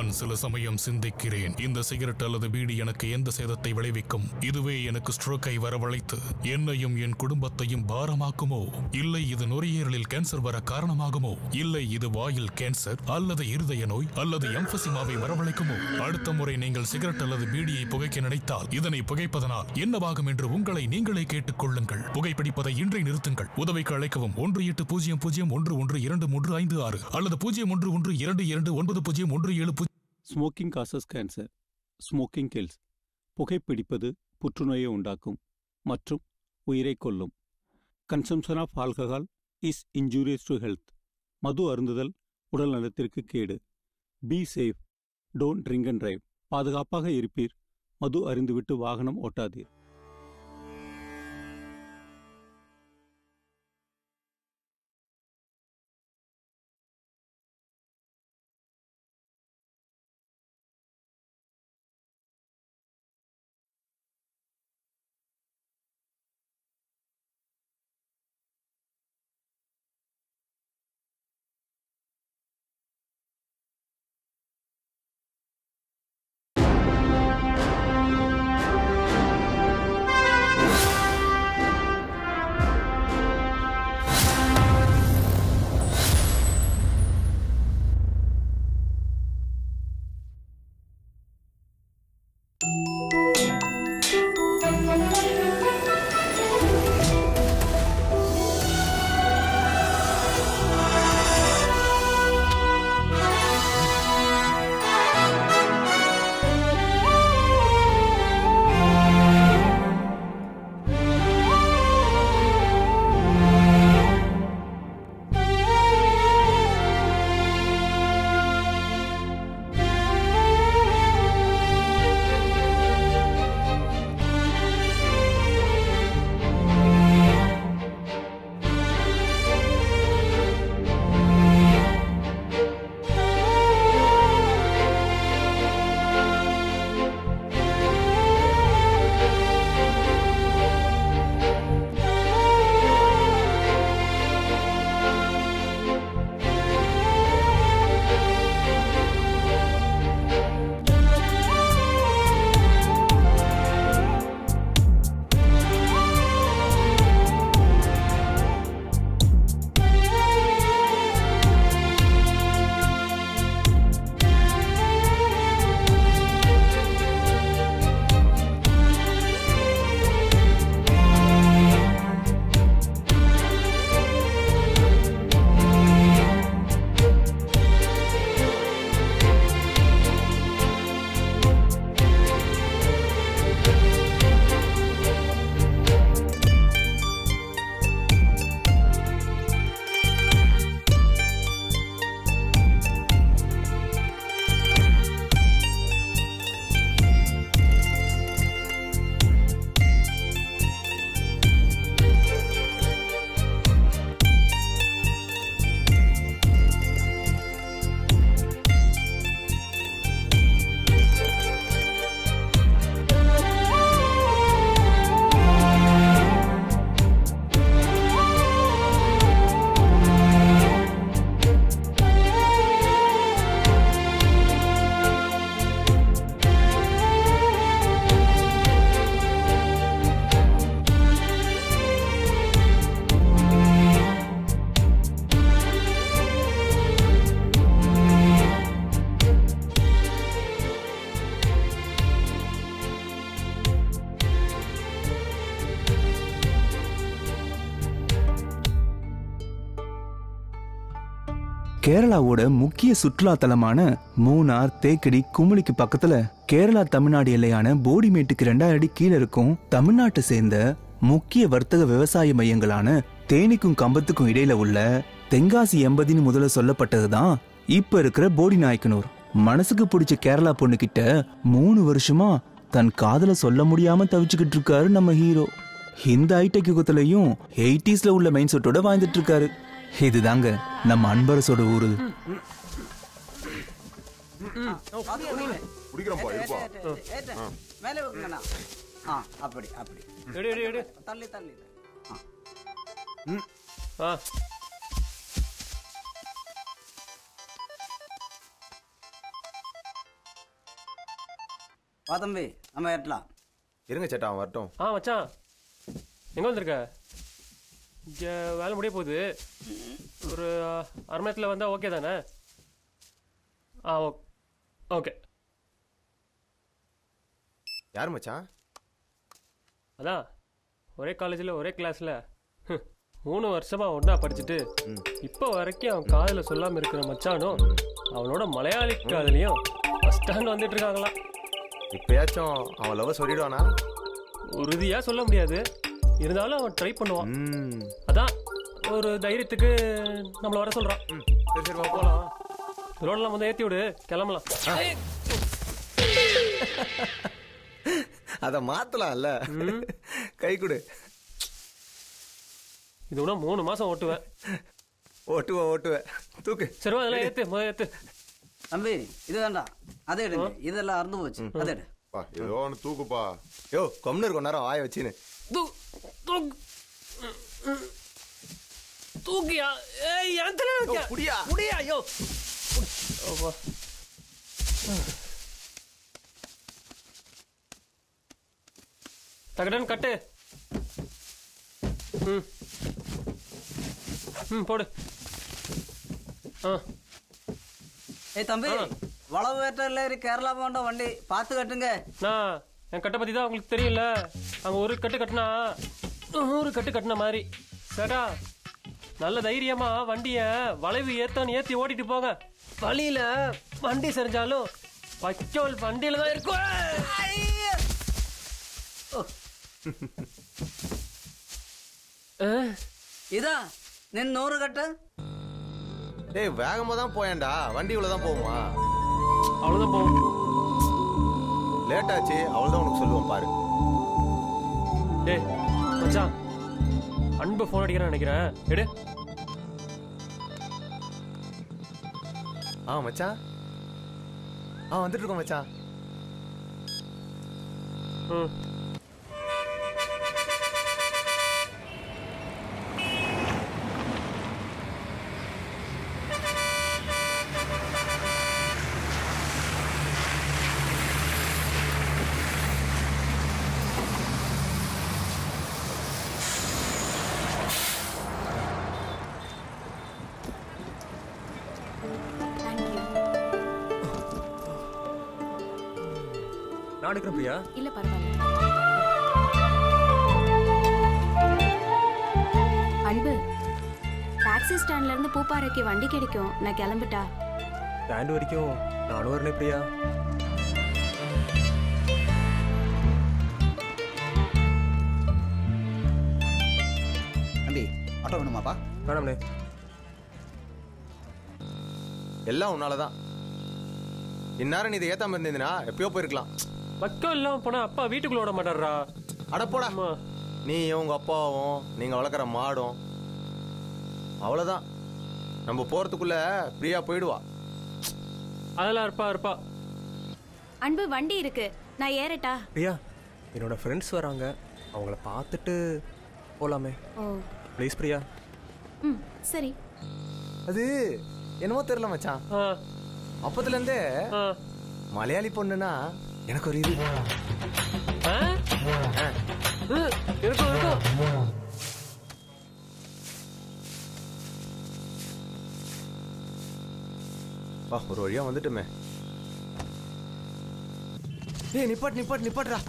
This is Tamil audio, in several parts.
நான் சில சமயம் சிந்திக்கிறேன், இந்த சிகரெட் அல்லது பீடி எனக்கு எந்த சேதத்தை விளைவிக்கும்? இதுவே எனக்கு ஸ்ட்ரோக்கை வரவழைத்து என்னையும் என் குடும்பத்தையும் பாரமாக்குமோ? இல்லை இது நுரையீரலில் கேன்சர் வர காரணமாகுமோ? இல்லை இது வாயில் கேன்சர் அல்லது இருதய நோய் அல்லது எம்பசிமாவை வரவழைக்குமோ? அடுத்த முறை நீங்கள் சிகரெட் அல்லது பீடியை புகைக்க நினைத்தால் இதனை புகைப்பதனால் என்னவாகும் என்று உங்களை நீங்களே கேட்டுக்கொள்ளுங்கள். புகைப்பிடிப்பதை இன்றை நிறுத்துங்கள். உதவிக்கு அழைக்கவும் 180011235 அல்லது 0112229017. Smoking causes cancer. Smoking kills. புகைப்பிடிப்பது புற்றுநோயை உண்டாக்கும் மற்றும் உயிரை கொல்லும். Consumption of alcohol is injurious to health. மது அருந்துதல் உடல் நலத்திற்கு கேடு. Be safe. Don't drink and drive. பாதுகாப்பாக இருப்பீர். மது அருந்துவிட்டு வாகனம் ஓட்டாதீர். கேரளாவோட முக்கிய சுற்றுலா தலமான மூணார், தேக்கடி, குமுளிக்கு பக்கத்துல கேரளா தமிழ்நாடு எல்லையான போடிமேட்டுக்கு 2000 அடி கீழே இருக்கும் தமிழ்நாட்டை சேர்ந்த முக்கிய வர்த்தக விவசாய மையங்களான தேனிக்கும் கம்பத்துக்கும் இடையில உள்ள தென்காசி 80 முதல்ல சொல்லப்பட்டதுதான் இப்ப இருக்கிற போடி நாயக்கனூர். மனசுக்கு பிடிச்ச கேரளா பொண்ணு கிட்ட 3 வருஷமா தன் காதல சொல்ல முடியாம தவிச்சுக்கிட்டு இருக்காரு நம்ம ஹீரோ. இந்த ஹைடெக் யுகத்திலையும் 80ஸ்ல உள்ள மைண்ட் செட்டோட வாழ்ந்துட்டு இருக்காரு. இதுதாங்க நம்ம அன்பரசோட ஊரு. வா தம்பி, நம்ம ஏற்றலாம். இருங்க சேட்டா, அவன் வரட்டும். மச்சான் எங்கே வந்திருக்க? இங்கே வேலை முடிய போகுது. ஒரு 1/2 மணி நேரத்தில் வந்தால் ஓகே தானே? ஓகே. யார் மச்சான்? அதான் ஒரே காலேஜில் ஒரே கிளாஸில் 3 வருஷமா ஒன்றா படிச்சுட்டு இப்போ வரைக்கும் அவன் காதில் சொல்லாமல் இருக்கிற மச்சானும் அவனோட மலையாளி காதலையும் ஃபஸ்ட் ஸ்டாண்ட் வந்துட்டு இருக்காங்களாம். இப்பயாச்சும் அவன் லவ் சொல்லிடுவானா? உறுதியாக சொல்ல முடியாது, இருந்தாலும் அவன் ட்ரை பண்ணுவான். அதான் ஒரு தைரியத்துக்கு நம்மளை வர சொல்கிறான். சரி சரி, வா போகலாம். ரோடெல்லாம் வந்து ஏற்றி விடு, கிளம்பலாம். அதை மாத்தலாம்ல. கை கொடு. இது கூட 3 மாசம் ஓட்டுவேன். ஓட்டுவேன். தூக்கு. சரி அதெல்லாம் ஏத்து, முதல்ல ஏத்து. தம்பி இது வேண்டாம், அதை எடுங்க. இதெல்லாம் அறுந்து போச்சு, அதை எடு. ஏதோ ஒன்று தூக்குப்பா. யோ கொம்னு இருக்கும் நேரம் வாய வச்சுன்னு. தூக்கியா? ஏய் என்கிட்ட வைக்க. புடியா. ஐயோ. தகடன் கட்டு. போடு. ஏய் தம்பி, வளவு வேட்டர்ல கேரளா போண்ட வண்டி பார்த்து கட்டுங்க. நான் என் கட்டை பத்தி தான் உங்களுக்கு தெரியல. அங்க ஒரு கட்டு கட்டினா 100 கட்டு கட்டின மாதிரி. சரிடா, நல்ல தைரியமா வண்டிய வளைவு ஏத்தான்னு ஏத்தி ஓட்டிட்டு போங்க. வழியில வண்டி சரிஞ்சாலும் வைக்கோல் வண்டியில தான் இருக்கும். இதா நின் 100 கட்டு. டேய் வேகமா தான் போயேன்டா, வண்டி இவ்வளவுதான் போகுமா? அவ்வளவுதான் போகும். லேட் ஆச்சு, அவ்வளவுதான் உனக்கு சொல்லுவோம் பாரு. டேய் மச்சான், அன்பு போன் அடிக்கிறேன்னு நினைக்கிறேன், எடு. மச்சான் வந்துட்டு இருக்கோம் மச்சான். நான் எடுக்கிறேன் பிரியா. இல்ல பரவாயில்ல. அன்பு, டாக்ஸி ஸ்டாண்ட்ல இருந்து பூப்பாறைக்கு வண்டி கிடைக்கும், நான் கிளம்பிட்டா. ஸ்டாண்ட் வரைக்கும் நானும் வரணும் பிரியா. தம்பி ஆட்டோ வேணுமாப்பா? வேணாம்ண்ணே. எல்லாம் உன்னாலதான். இந்நேரம் நீ இதை ஏத்தாம இருந்தீங்கன்னா எப்பயோ போயிருக்கலாம். வைக்கோல் இல்லாம போனா அப்பா வீட்டுக்குள்ள விட மாட்டாரா? அடப்போடா, நீ உங்க அப்பாவும் நீங்க வளர்க்குற மாடும் அவ்வளவுதான். நம்ம போறதுக்குள்ள பிரியா போயிடுவா. அதெல்லாம் இருப்பா. அன்பு வண்டி இருக்கு, நான் ஏறட்டா? பிரியா, என்னோட ஃப்ரெண்ட்ஸ் வராங்க, அவங்கள பார்த்துட்டு போலாமே. ப்ளீஸ் பிரியா. சரி. அது என்னமோ தெரியல மச்சான், அப்பத்துல இருந்தே மலையாளி பொண்ணுனா எனக்கு ஒரு இது. ஒரு வழியா வந்துட்டுமே. டேய் நிப்பாட்றா.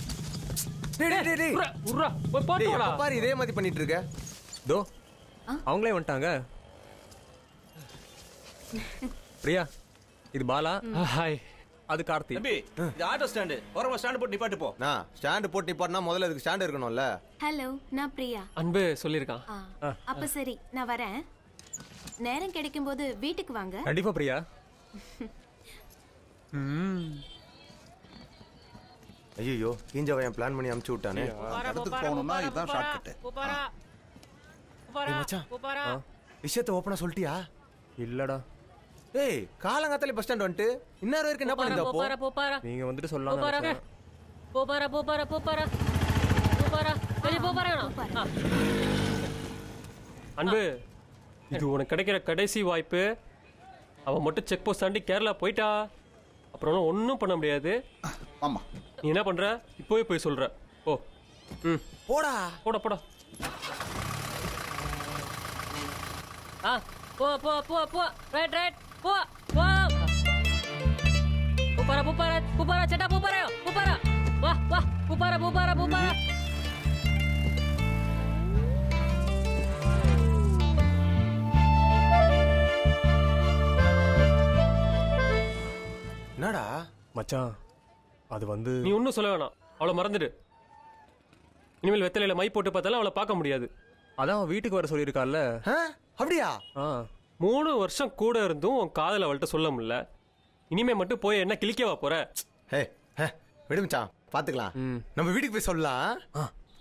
பாரு இதே மாதிரி பண்ணிட்டு இருக்க. தோ அவங்களே வந்துட்டாங்க. பிரியா, இது பாலா. ஹாய். அது கார்த்தி. தம்பி, இது ஆட்டோ ஸ்டாண்ட். ஓரமா ஸ்டாண்ட் போட்டு நிப்பாட்டு போ. நான் ஸ்டாண்ட் போட்டு நிப்பாட்டினா முதல்ல அதுக்கு ஸ்டாண்ட் இருக்கணும்ல. ஹலோ, நான் பிரியா. அன்பு சொல்லிருக்கான். அப்ப சரி, நான் வரேன். நேரம் கிடைக்கும் போது வீட்டுக்கு வாங்க. கண்டிப்பா பிரியா. ஐயோ, கீஞ்சவன் பிளான் பண்ணி அமுச்சு விட்டானே. இடத்துக்கு போகணும்னா இதுதான் ஷார்ட் கட். மச்சான், விஷயத்தை ஓப்பனா சொல்லிட்டியா? இல்லடா. ஏய், காலங்காத்தாலே பஸ் ஸ்டாண்ட் வந்துட்டு இன்னொரு வரைக்கும் என்ன பண்ணிருந்தா? போப்பாரா நீங்க வந்துட்டு சொல்லலாம். அன்பு, இது உனக்கு கிடைக்கிற கடைசி வாய்ப்பு. அவன் மட்டும் செக் போஸ்ட் தாண்டி கேரளா போயிட்டா அப்புறம் ஒன்றும் பண்ண முடியாது. ஆமா. நீ என்ன பண்ற? இப்போவே போய் சொல்ற. ஓ. போடா. போடா போடா. போ போ போ போ. Right right. போ போ. Pupara pupara pupara cetak pupara yo. Pupara. Wah wah pupara pupara pupara. என்னடா மச்சான் அது வந்து நீ ஒன்றும் சொல்ல வேணாம். அவளை மறந்துடு. இனிமேல் வெத்தலையில மை போட்டு பார்த்தாலும் அவளை பார்க்க முடியாது. அதான் அவன் வீட்டுக்கு வர சொல்லியிருக்கால. அப்படியா? 3 வருஷம் கூட இருந்தும் உன் காதல் அவள்கிட்ட சொல்ல முடியல. இனிமே மட்டும் போய் என்ன கிழிக்கவா போற? விடுமச்சான் பாத்துக்கலாம். நம்ம வீட்டுக்கு போய் சொல்லலாம்.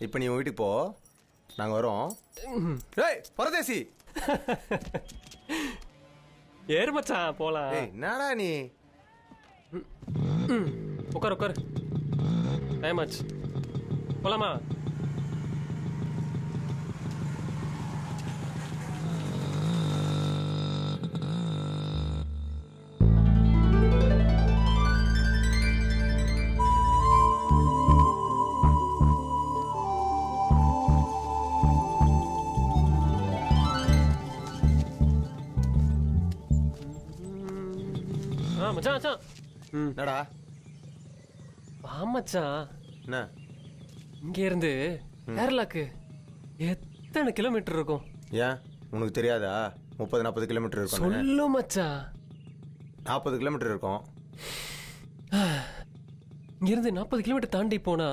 இப்ப நீ வீட்டுக்கு போ, நாங்க வரோம். பரதேசி ஏறு மச்சான் போலாம். என்னடா நீ? உட்கார் உட்கார். டைம் ஆச்சு. போலாமா? மச்சான் மச்சான். என்னடா? வா மச்சான். என்ன? இங்க இருந்து கேரளாக்கு எத்தனை கிலோமீட்டர் இருக்கும்? ஏன் உனக்கு தெரியாதா? 30-40 கிலோமீட்டர் இருக்கும். சொல்லு மச்சான். 40 கிலோமீட்டர் இருக்கும். இங்க இருந்து 40 கிலோமீட்டர் தாண்டி போனா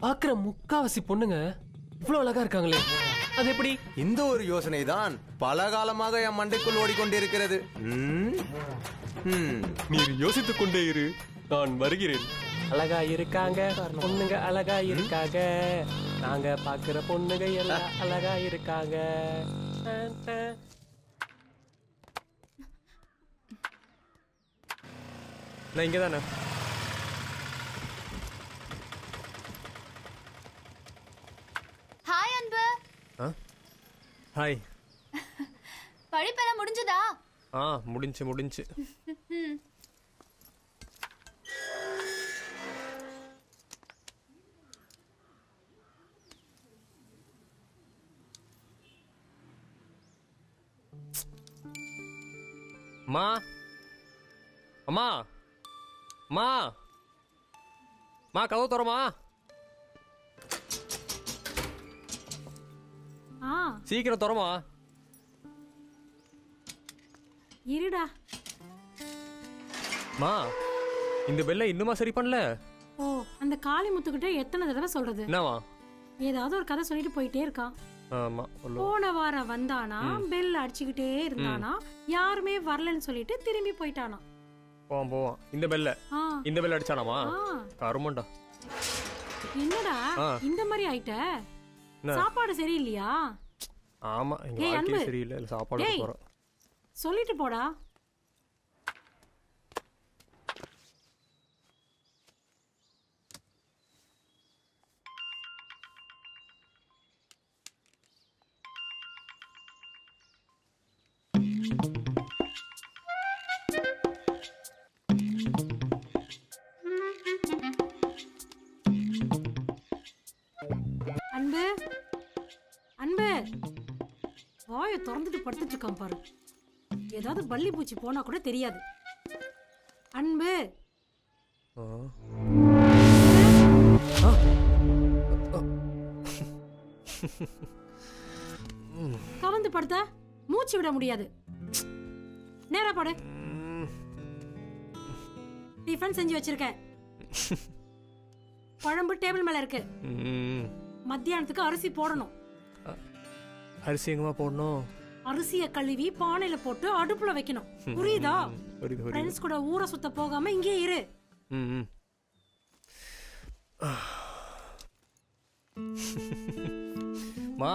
பாக்குற முக்காவாசி பொண்ணுங்க இவ்வளவு அழகா இருக்காங்களே, அது எப்படி? இந்த ஒரு யோசனை தான் பல காலமாக என் மண்டைக்குள் ஓடிக்கொண்டிருக்கிறது. நீர் யோசித்துக் கொண்டே இரு, நான் வருகிறேன். அழகா இருக்காங்க பொண்ணுங்க, அழகா இருக்காங்க. நாங்க பாக்குற பொண்ணுங்க எல்லாம் அழகா இருக்காங்க. நான் இங்கதானே. ஹாய் அன்பு. ஹாய். படிப்பெல்லாம் முடிஞ்சதா? முடிஞ்சு. அம்மா அம்மா அம்மா அம்மா, கதவு தரமா? சீக்கிரம் தரமா. இருடா. மா, இந்த பெல்ல இன்னுமா சரி பண்ணல? ஓ, அந்த காளி முத்துக்கிட்ட எத்தனை தடவை சொல்றது? என்னவா? ஏதாவது ஒரு கதை சொல்லிட்டு போயிட்டே இருக்கான். ஆமா. போன வாரம் வந்தானா, பெல் அடிச்சுக்கிட்டே இருந்தானா, யாருமே வரலன்னு சொல்லிட்டு திரும்பி போயிட்டானா. போவான். இந்த பெல்ல அடிச்சானாமா? கருமண்டா. என்னடா இந்த மாதிரி ஆயிட்ட? சாப்பாடு சரியில்லையா? ஆமா, எங்க வாழ்க்கை சரியில்லை. சாப்பாடு போறோம். சொல்லிட்டு போடா. அன்பு அன்பு, வாயை திறந்துட்டு படுத்துட்டு இருக்கான் பாரு. ஏதாவது பள்ளி பூச்சி போனா கூட தெரியாது. அன்பு, கவந்து படுத்த மூச்சு விட முடியாது. நேரா படு. டிஃபன் செஞ்சு வச்சிருக்கேன். குழம்பு டேபிள் மேல இருக்கு. மத்தியானத்துக்கு அரிசி போடணும். அரிசி எங்கமா போடணும்? அரிசிய கழுவி பானையில போட்டு அடுப்புல வைக்கணும். புரியுதா? ஃப்ரெண்ட்ஸ் கூட ஊரை சுத்த போகாம இங்கே இரு. மா,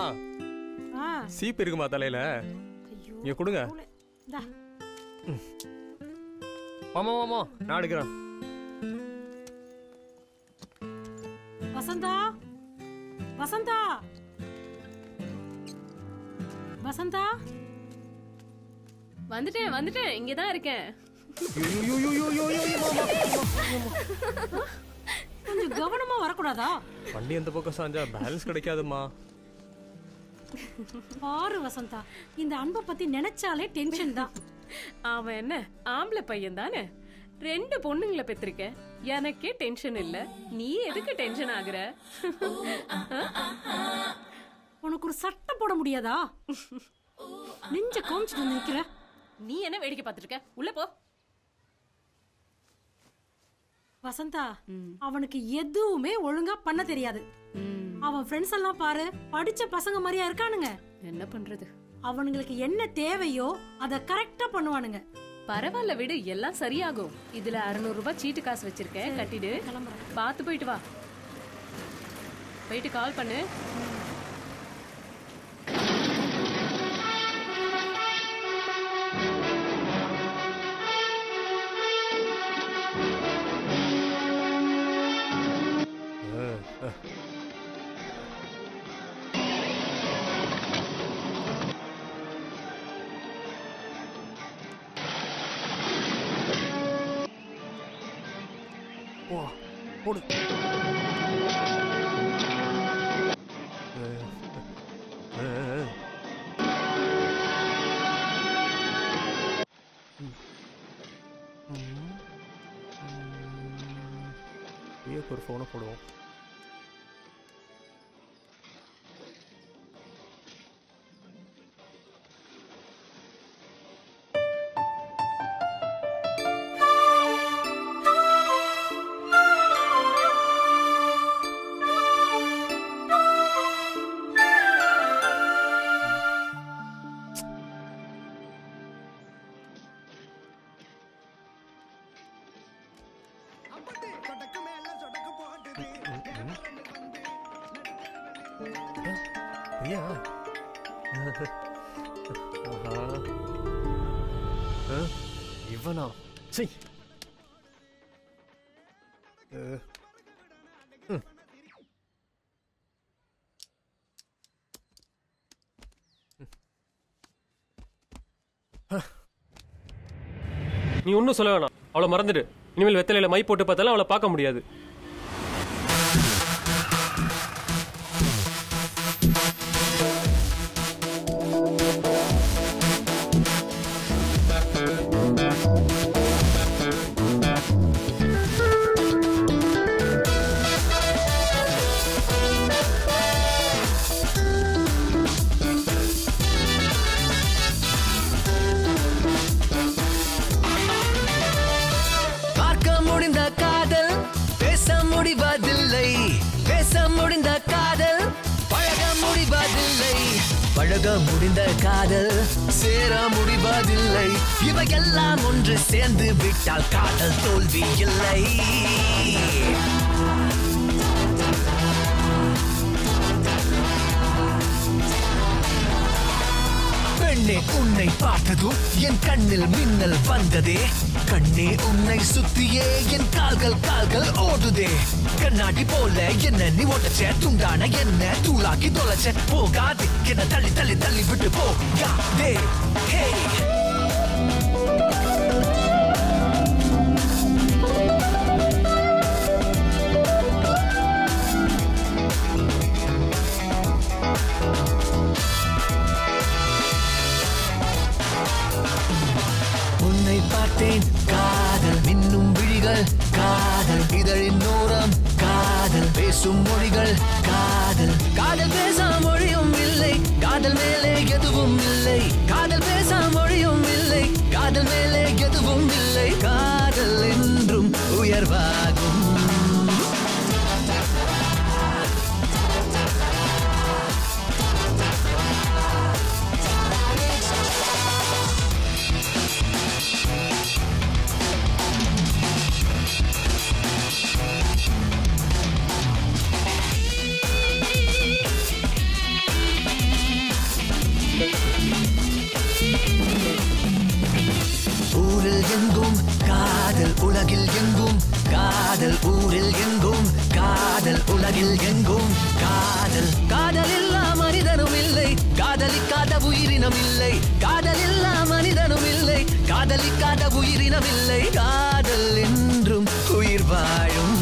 சீப்பு இருக்குமா தலையில? இங்க கொடுங்க. மாமா மாமா, நான் எடுக்கிறேன். வசந்தா, வசந்தா, வசந்தா. வந்துட்டேன், இங்கதான் இருக்கேன். கொஞ்சம் கவனமா வரக்கூடாதா? வண்டி எந்த பக்கம் சாஞ்சா பேலன்ஸ் கிடைக்காதுமா. பாரு வசந்தா, இந்த அன்பை பத்தி நினைச்சாலே டென்ஷன் தான். அவன் என்ன ஆம்பளை பையன் தானே, 2 பொண்ணுங்களை பெற்றிருக்க, எனக்கே டென்ஷன் இல்ல, நீ எதுக்கு டென்ஷன் ஆகுற? உனக்கு ஒரு சட்டை போட முடியாதா? நெஞ்ச காமிச்சிட்டு நிக்கிற. நீ என்ன வேடிக்கை பார்த்துட்டு இருக்க? உள்ள போ. வசந்தா, அவனுக்கு எதுவுமே ஒழுங்கா பண்ண தெரியாது. அவன் ஃப்ரெண்ட்ஸ் எல்லாம் பாரு, படிச்ச பசங்க மாதிரியா இருக்கானுங்க. என்ன பண்றது? அவனுங்களுக்கு என்ன தேவையோ அத கரெக்டா பண்ணுவானுங்க. பரவாயில்ல விடு, எல்லாம் சரியாகும். இதுல 600 ரூபாய் சீட்டு காசு வச்சிருக்கேன், கட்டிடு. பார்த்து போயிட்டு வா. போயிட்டு கால் பண்ணு. போடு. ஒரு ஃபோனை போடுவோம். இவனா? சரி. நீ ஒன்னும் சொல்ல வேணாம், அவளை மறந்துடு. இனிமேல் வெத்தலையில மை போட்டு பார்த்தாலும் அவளை பார்க்க முடியாது. பழக முடிந்த காதல் சேர முடிவதில்லை. இவையெல்லாம் ஒன்று சேர்ந்து விட்டால் காதல் தோல்வி இல்லை. பெண்ணே உன்னை பார்த்ததும் என் கண்ணில் மின்னல் வந்ததே. கண்ணே உன்னை சுத்தியே என் கால்கள் ஓடுதே. கண்ணாடி போல என்ன நீ ஓட்டச்ச, துண்டான என்ன தூளாக்கி தொலைச்ச. போகாது என்ன தள்ளி தள்ளி தள்ளி விட்டு போகாதே. ஹே உன்னை பார்த்தேன் காதல் மின்னும் விழிகள், காதல் இதழின் ஓரம், காதல் பேசும் மொழிகள், காதல் காதல் பேசா மொழியும் இல்லை, காதல் மேலே எதுவும் இல்லை. காதல் பேசா மொழியும் இல்லை, காதல் மேலே எதுவும் இல்லை. காதல் என்றும் உயர்வாகும். ஊரில் எங்கும் காதல், உலகில் எங்கும் காதல். ஊரில் எங்கும் காதல், உலகில் எங்கும் காதல். காதல் இல்லா மனிதனும் இல்லை, காதலிக்காத உயிரினம் இல்லை. காதல் இல்லா மனிதனும் இல்லை, காதலிக்காத உயிரினம் இல்லை. காதல் என்றும் உயிர் வாழும்.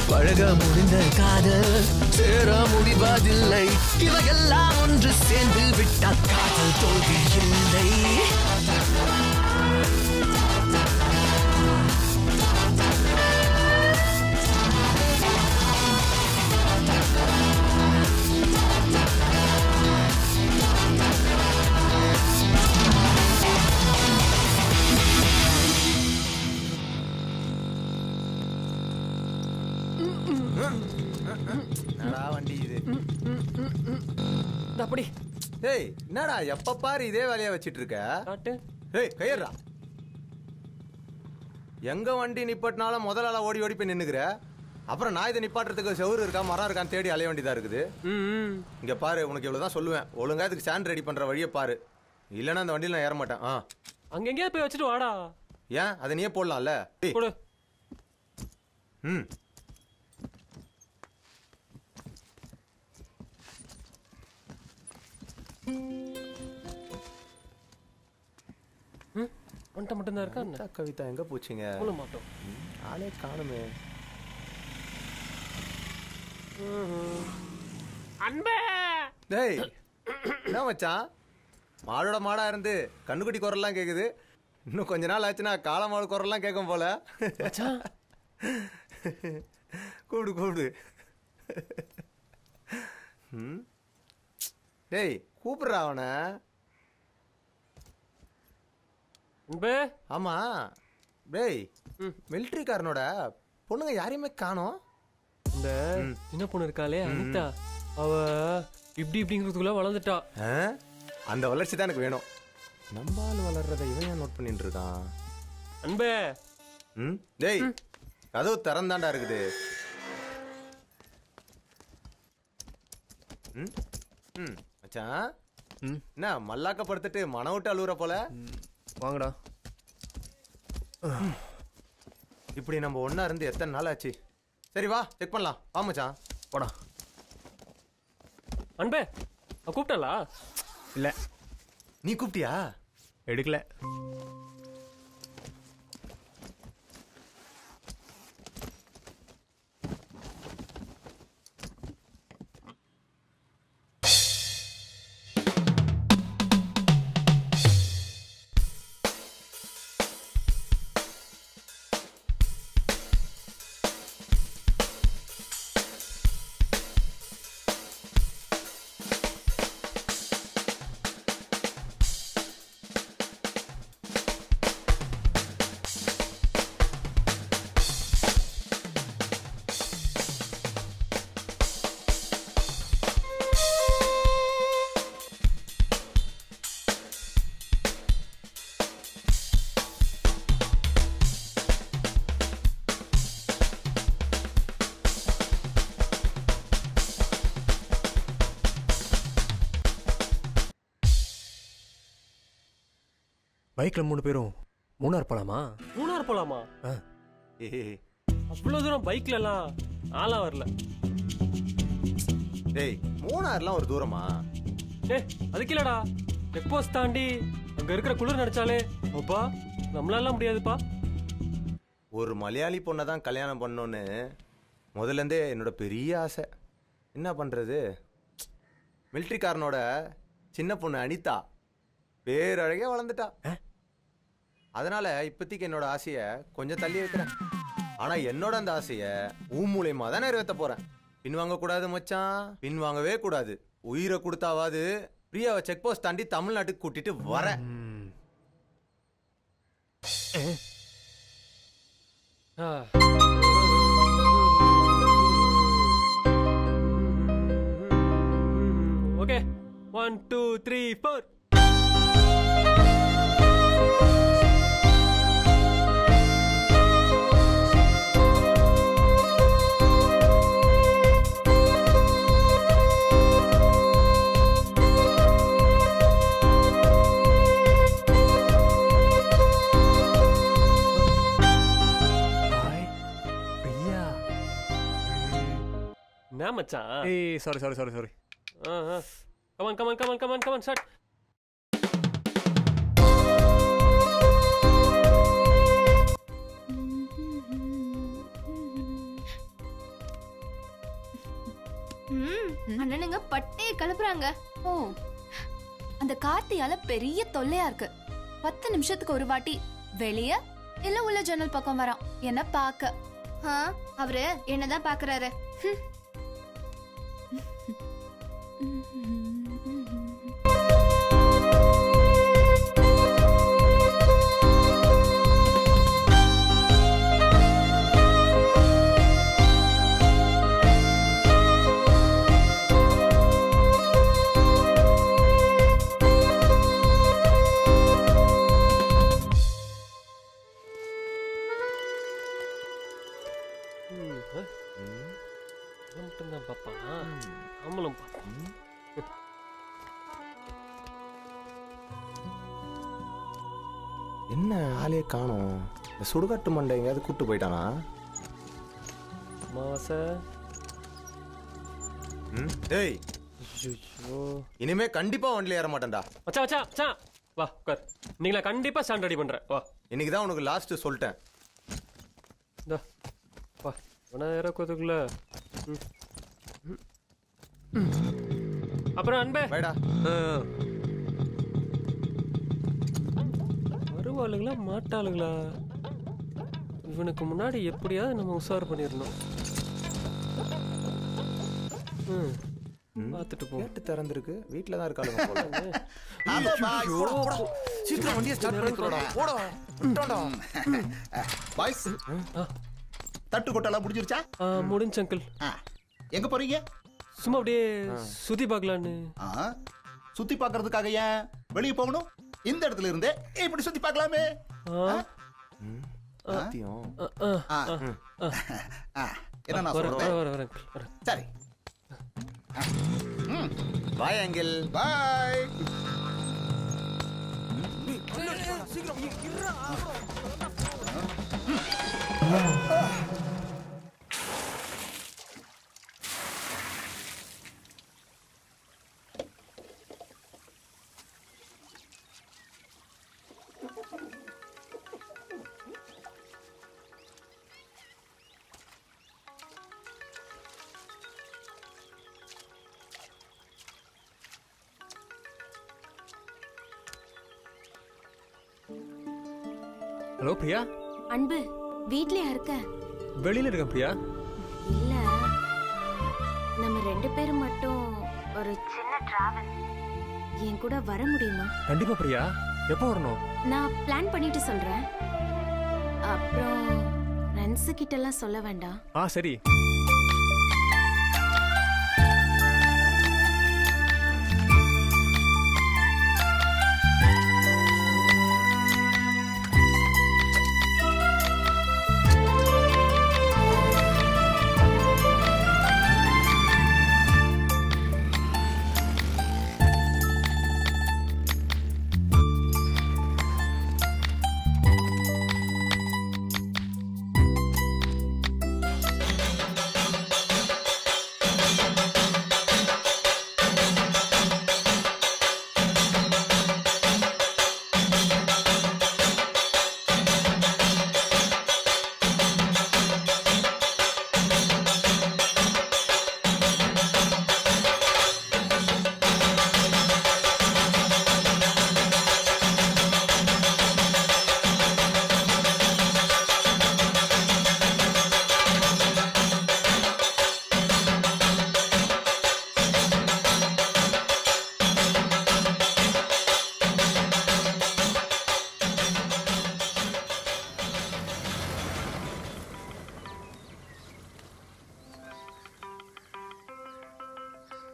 பழக முடிந்த காதல் சேர முடிவதில்லை. இவையெல்லாம் ஒன்று சேர்ந்து விட்டால் காதல் தோல்வி இல்லை. என்னடா வண்டி இது? அப்படி டேய் என்னடா எப்ப பாரு இதே வேலையா வச்சிட்டு இருக்க? டேய் கையறா. எங்க வண்டி நிப்பட்டினாலும் முதல்ல ஓடி ஓடி போய் நின்னுக்குற. அப்புறம் நான் இதை நிப்பாட்டுறதுக்கு செவுரு இருக்கா மரம் இருக்கான்னு தேடி அலைய வேண்டியதா இருக்குது. இங்க பாரு, உனக்கு இவ்வளவுதான் சொல்லுவேன். ஒழுங்கா இதுக்கு ஸ்டாண்ட் ரெடி பண்ற வழியை பாரு. இல்லைன்னா அந்த வண்டியில் நான் ஏற மாட்டேன். அங்க எங்கேயாவது போய் வச்சுட்டு வாடா. ஏன் அதை நீயே போடலாம்ல? ம் மட்டும்தான் இருக்கா? கவிதா எங்க போச்சுங்க? மாட்டோம். ஆளே காணுமே. அன்பே டேய் என்ன மச்சான், மாடோட மாடா இருந்து கண்ணுக்குட்டி குரல்லாம் கேக்குது. இன்னும் கொஞ்ச நாள் ஆச்சுன்னா காளை மாடு குரல்லாம் கேட்கும் போல. கூப்பிடு கூப்பிடு. டேய் கூப்பிடுறா அவனை. ஆமா டேய், மிலிட்டரிக்காரனோட பொண்ணுங்க யாரையுமே காணோம். இந்த சின்ன பொண்ணு இருக்காளே அனிதா, அவ இப்படி இப்படிங்கிறதுக்குள்ள வளர்ந்துட்டா. அந்த வளர்ச்சி தான் எனக்கு வேணும். நம்பால் வளர்றத இவன் ஏன் நோட் பண்ணிட்டு இருக்கான்? அன்பே டேய் கதவு திறந்தாண்டா இருக்குது. மச்சான் என்ன மல்லாக்க படுத்துட்டு மன விட்டு அழுகுற போல? வாங்கடா. இப்படி நம்ம ஒன்னா இருந்து எத்தனை நாள் ஆச்சு? சரி வா செக் பண்ணலாம். வா மச்சான் போடா. அன்பே கூப்பிட்டலா? இல்ல. நீ கூப்பிட்டியா? எடுக்கல. பைக்ல 3 பேரும் மூணார் போலாமா? மூணார் போலாமா? அவ்வளவு தூரம் பைக்ல எல்லாம் ஆளா வரல. டேய் மூணார்லாம் ஒரு தூரமா? அதுக்கு இல்லடா, செக் போஸ்ட் தாண்டி அங்க இருக்கிற குளிர் நடிச்சாலே அப்பா நம்மளால முடியாதுப்பா. ஒரு மலையாளி பொண்ணை தான் கல்யாணம் பண்ணோன்னு முதல்ல இருந்தே என்னோட பெரிய ஆசை. என்ன பண்றது, மிலிட்டரிக்காரனோட சின்ன பொண்ணு அனிதா பேரழகே வளர்ந்துட்டா. அதனால இப்போதைக்கு என்னோட ஆசையை கொஞ்சம் தள்ளி வைக்கிறேன். ஆனா என்னோட அந்த ஆசையை மூலியமா தான் நிறைவேற்ற போறேன். பின்வாங்க கூடாது மச்சான், பின்வாங்கவே கூடாது. உயிரை கொடுத்தாவது பிரியாவை செக் போஸ்ட் தாண்டி தமிழ்நாட்டுக்கு கூட்டிட்டு வரேன். ஓகே 1 2 3 4. என்ன மச்சான்? ஏய் சாரி come on start. கிளப்புறாங்க. ஓ, அந்த கார்த்தியால பெரிய தொல்லையா இருக்கு. 10 நிமிஷத்துக்கு ஒரு வாட்டி வெளிய இல்ல உள்ள ஜன்னல் பக்கம் வரான் என்ன பாக்க. அவரு என்னதான் பாக்குறாரு. என்ன ஆளே காணோம். இந்த சுடுகாட்டு மண்டை எங்கேயாவது கூட்டு போயிட்டானா? டேய், இனிமே கண்டிப்பா ஒன்ல ஏற மாட்டேன்டா. மச்சான் மச்சான் மச்சான் வா உட்கார். நீங்களா கண்டிப்பா ஸ்டாண்ட் ரெடி பண்றேன். வா, இன்னைக்கு தான் உனக்கு லாஸ்ட் சொல்லிட்டேன். இந்தா வா, உன ஏறக்குதுக்குள்ள. அப்புறம் அன்பே வைடா. வருவாளுங்களா மாட்டாளுங்களா? இவனுக்கு முன்னாடி எப்படியாவது நம்ம உஷார் பண்ணிடணும். பார்த்துட்டு போ. கேட்டு திறந்திருக்கு, வீட்டில் தான் இருக்காளுங்க போல. சீக்கிரம் வண்டியை ஸ்டார்ட் பண்ணிக்கறோடா. போடா. பாய்ஸ், தட்டு கொட்டலாம் முடிஞ்சிருச்சா? முடிஞ்சு அங்கிள். எங்க போறீங்க? சும்மா அப்படியே சுத்தி பார்க்கலான்னு. சுத்தி பார்க்கறதுக்காக ஏன் வெளியே போகணும்? இந்த இடத்துல இருந்தே இப்படி சுத்தி பார்க்கலாமே. என்ன நான் சொல்றேன்? சரி, பாய் அங்கிள். பாய். ஹலோ பிரியா. அன்பு, வீட்லயா இருக்க? வெளியில இருக்கேன் பிரியா. இல்ல, நம்ம 2 பேரும் மட்டும் ஒரு சின்ன டிராவல். என் கூட வர முடியுமா? கண்டிப்பா பிரியா. எப்போ வரணும்? நான் பிளான் பண்ணிட்டு சொல்றேன். அப்புறம் ஃப்ரெண்ட்ஸ் கிட்ட எல்லாம் சொல்ல வேண்டாம். சரி.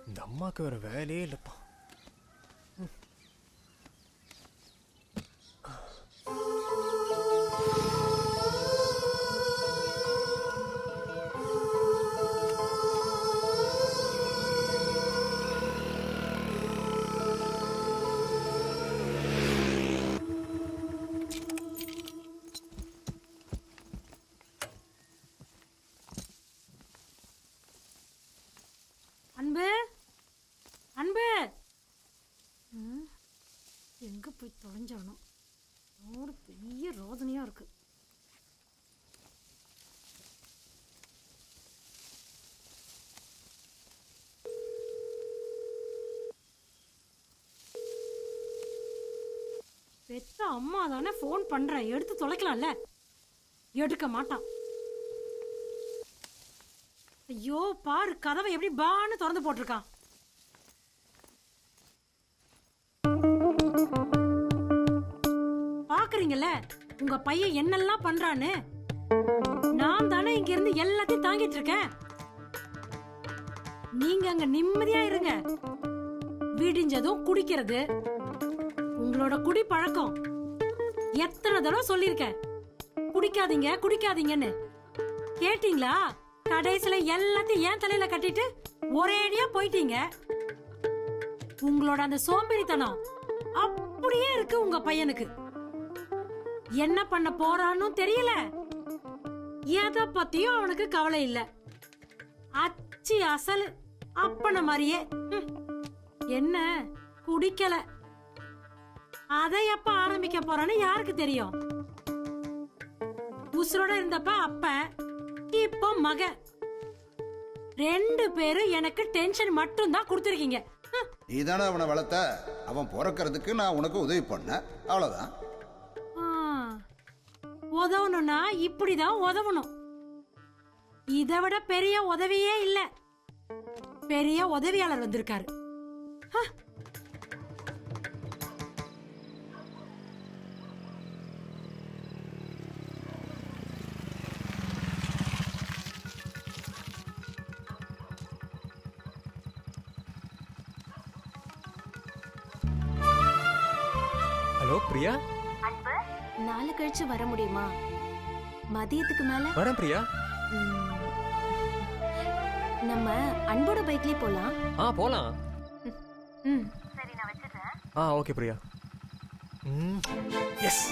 இந்த அம்மாக்கு வேற வேலையே இல்லப்பா. அன்பு, அன்பு, எங்க போய் தொலைஞ்சானோ? ஒரு பெரிய ரோதனையா இருக்கு. பெத்த அம்மா தானே ஃபோன் பண்ற, எடுத்து தொலைக்கலாம்ல. எடுக்க மாட்டான். ஐயோ பாரு, கதவை எப்படி பான்னு திறந்து போட்டிருக்கான். பாக்குறீங்கல்ல உங்க பையன் என்னெல்லாம் பண்றான்னு. நான் தானே இங்க இருந்து எல்லாத்தையும் தாங்கிட்டு இருக்கேன். நீங்க அங்க நிம்மதியா இருங்க. விடிஞ்சதும் குடிக்கிறது உங்களோட குடி பழக்கம். எத்தனை தடவை சொல்லிருக்கேன் குடிக்காதீங்க குடிக்காதீங்கன்னு. கேட்டீங்களா? கடைசியில எல்லாத்தையும் ஏன் தலையில கட்டிட்டு ஒரேடியா போயிட்டீங்க. உங்களோட அந்த சோம்பேறித்தனம் அப்படியே இருக்கு உங்க பையனுக்கு. என்ன பண்ண போறான்னு தெரியல. எதை பத்தியும் அவனுக்கு கவலை இல்ல. அச்சி அசல் அப்பன மாதிரியே. என்ன குடிக்கல, அதை எப்ப ஆரம்பிக்க போறான்னு யாருக்கு தெரியும்? உசுரோட இருந்தப்ப அப்ப, இப்போ மகன். 2 பேரும் எனக்கு டென்ஷன் மட்டும் தான் கொடுத்துருக்கீங்க. நீதானே அவனை வளர்த்த. அவன் பிறக்கிறதுக்கு நான் உனக்கு உதவி பண்ண, அவ்வளவுதான். உதவணும்னா இப்படிதான் உதவணும். இதை விட பெரிய உதவியே இல்ல. பெரிய உதவியாளர் வந்திருக்காரு. ஹலோ பிரியா. நாளை கழிச்சு வர முடியுமா? மதியத்துக்கு மேல வரேன் பிரியா. நம்ம அன்போட பைக்லயே போலாம். போலாம். சரி, நான் வச்சிடுறேன். ஓகே பிரியா. எஸ்.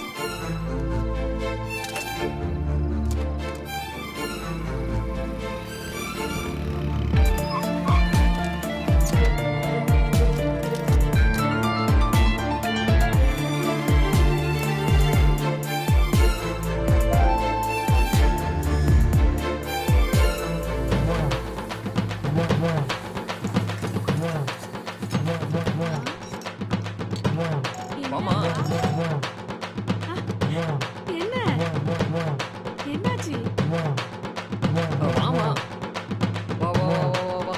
என்னாச்சு? ஆமா வா வா வா வா.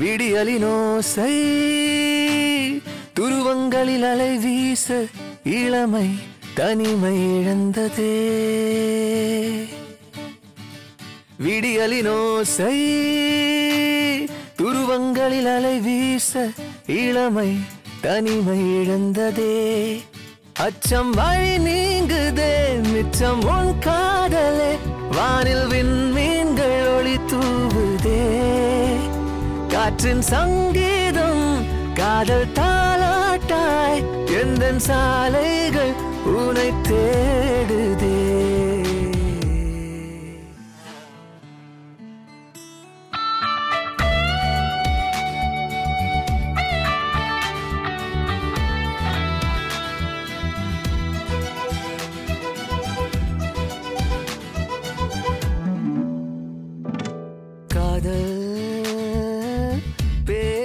விடியலினோசை துருவங்களில் அலை வீச இளமை தனிமை இழந்ததே. விடியலினோசை துருவங்களில் அலை வீச இளமை தனிமை இழந்ததே. அச்சம் வழி நீங்குதே மிச்சம் உன் காதலே. வானில் விண்மீன்கள் ஒளி தூவுதே. காற்றின் சங்கீதம் காதல் தாலாட்டாய் எந்தன் சாலைகள் உனை தேடுதே.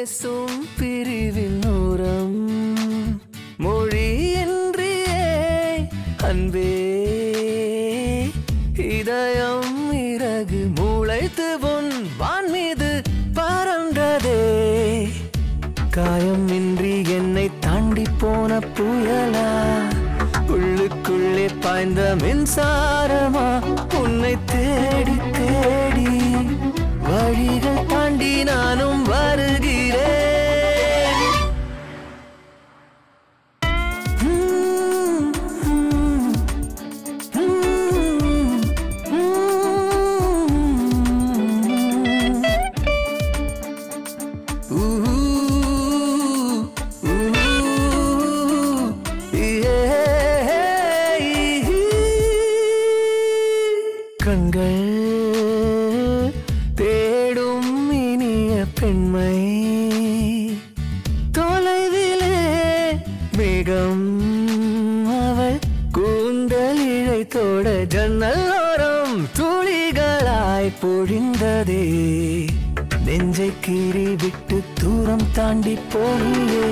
பேசும் பிரிவில் நூறம் மொழியின்றியே அன்பே இதயம் இறகு மூளைத்து உன் வான் மீது பறந்ததே காயம் இன்றி என்னை தாண்டி போன புயலா உள்ளுக்குள்ளே பாய்ந்த மின்சாரமா உன்னை தேடி தேடி வழிகள் தாண்டி நானும் வருகிறேன் கண்கள் தேடும் இனிய பெண்மை தொலைவிலே மேகம் அவள் கூந்தல் இழைத்தோட ஜன்னலோரம் துளிகளாய் பொழிந்ததே நெஞ்சை கீறி விட்டு தூரம் தாண்டி போனியே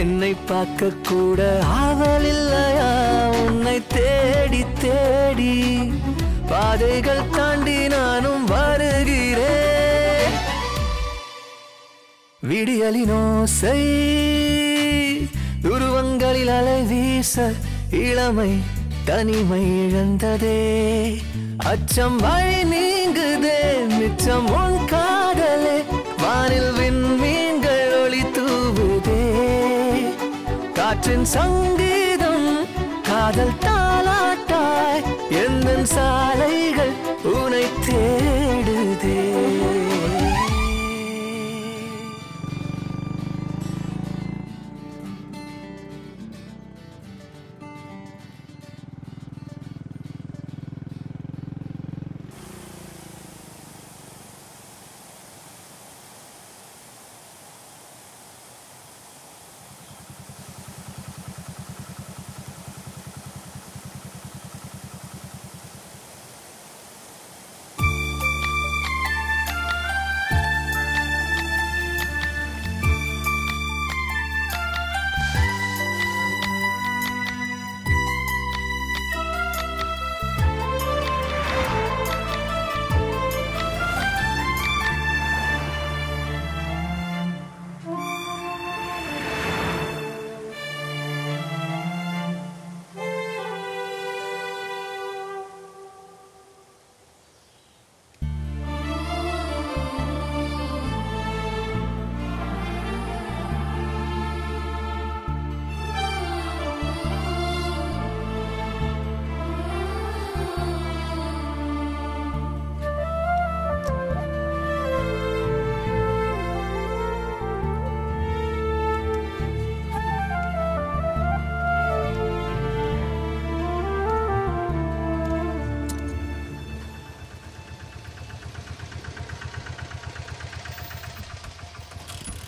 என்னை பார்க்க கூட ஆவல் இல்லையா உன்னை தேடி தேடி பாதைகள் தாண்டி நானும் வருகிறேன் விடியலின் ஓசை உருவங்களில் அலை வீச இளமை தனிமை இழந்ததே அச்சம் வழி நீங்குதே மிச்சம் உன் காதலே வானில் விண்மீன்கள் ஒளி தூவுதே காற்றின் சங்கீதம் காதல் தாலாட்டாய் எந்த சாலைகள் உனை தேடுதே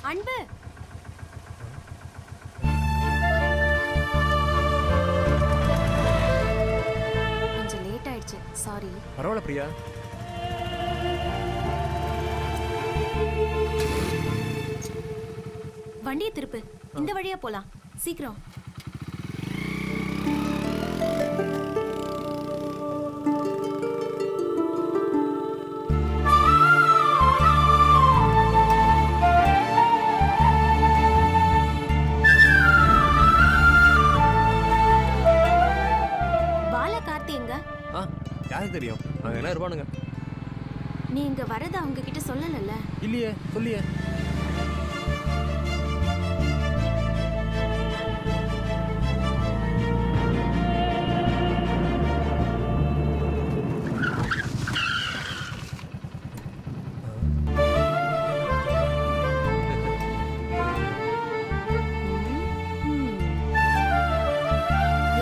அன்பு கொஞ்சம் லேட் ஆயிடுச்சு சாரி பரவாயில்ல பிரியா வண்டியை திருப்பு இந்த வழியா போலாம் சீக்கிரம் யாருக்கு தெரியும் அங்க என்ன இருப்பானுங்க நீ இங்க வரத அவங்க கிட்ட சொல்லலல்ல இல்லையே சொல்லியே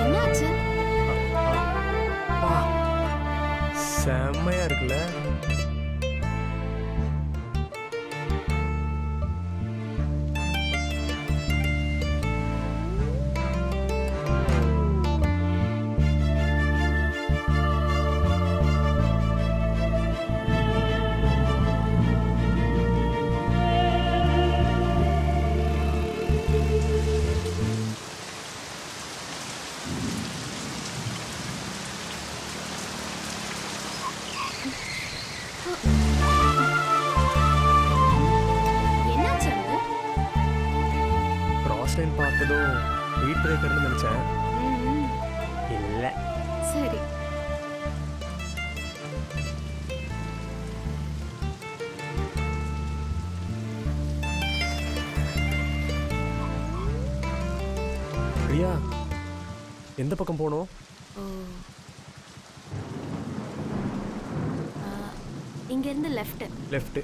என்னாச்சு செம்மையா இருக்குல்ல லாஸ்ட் டைம் பார்த்ததும் ஸ்பீட் பிரேக்கர்னு நினைச்சேன். இல்ல. சரி. பிரியா, எந்த பக்கம் போகணும்? இங்க இருந்து லெஃப்ட். லெஃப்ட்.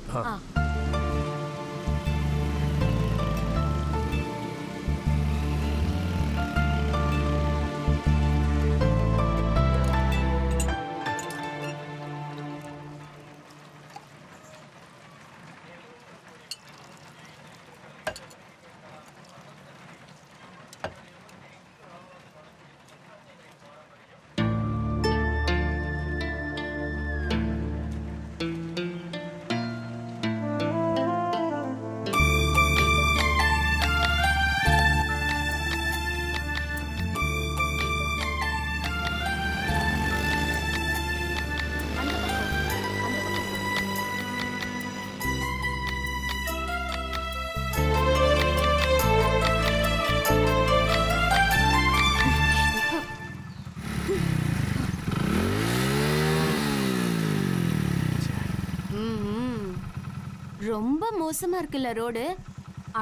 ரொம்ப மோசமா இருக்குல்ல ரோடு.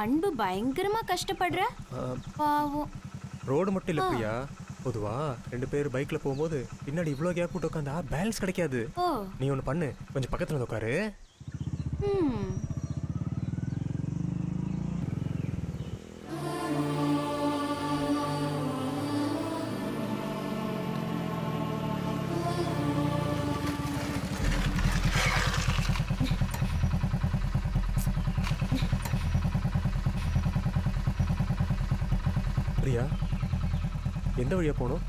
அன்பு பயங்கரமா கஷ்டப்படுற. பாவம். ரோடு மட்டும் இல்ல பிரியா, பொதுவா 2 பேர் பைக்ல போகும்போது பின்னாடி இவ்ளோ கேப் விட்டு உட்காந்தா பேலன்ஸ் கிடைக்காது. நீ ஒன்று பண்ணு, கொஞ்சம் பக்கத்துல வந்து உட்காரு. பிரியா, எந்த வழியா போகணும்?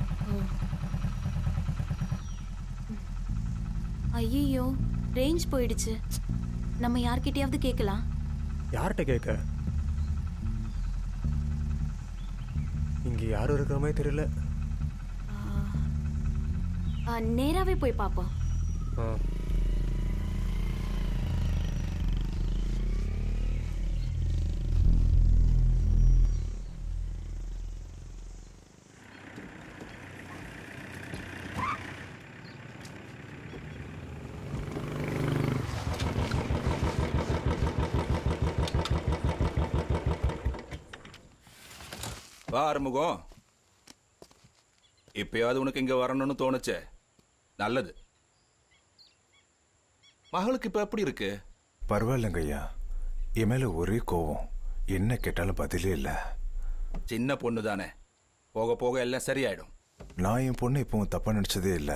ஐயோ, ரேஞ்ச் போயிடுச்சு. நம்ம யார்கிட்டயாவது கேட்கலாம். யார்கிட்ட கேட்க? இங்க யாரும் இருக்கிற மாதிரி தெரியல. நேராவே போய் பாப்போம். வா ஆறுமுகம், இப்பயாவது உனக்கு இங்க வரணும்னு தோணுச்சே, நல்லது. மகளுக்கு இப்ப எப்படி இருக்கு? பரவாயில்லைங்க ஐயா, என் மேல ஒரே கோவம். என்ன கேட்டாலும் பதிலே இல்ல. சின்ன பொண்ணு தானே, போக போக எல்லாம் சரியாயிடும். நான் என் பொண்ணு இப்பவும் தப்பா நினைச்சதே இல்ல.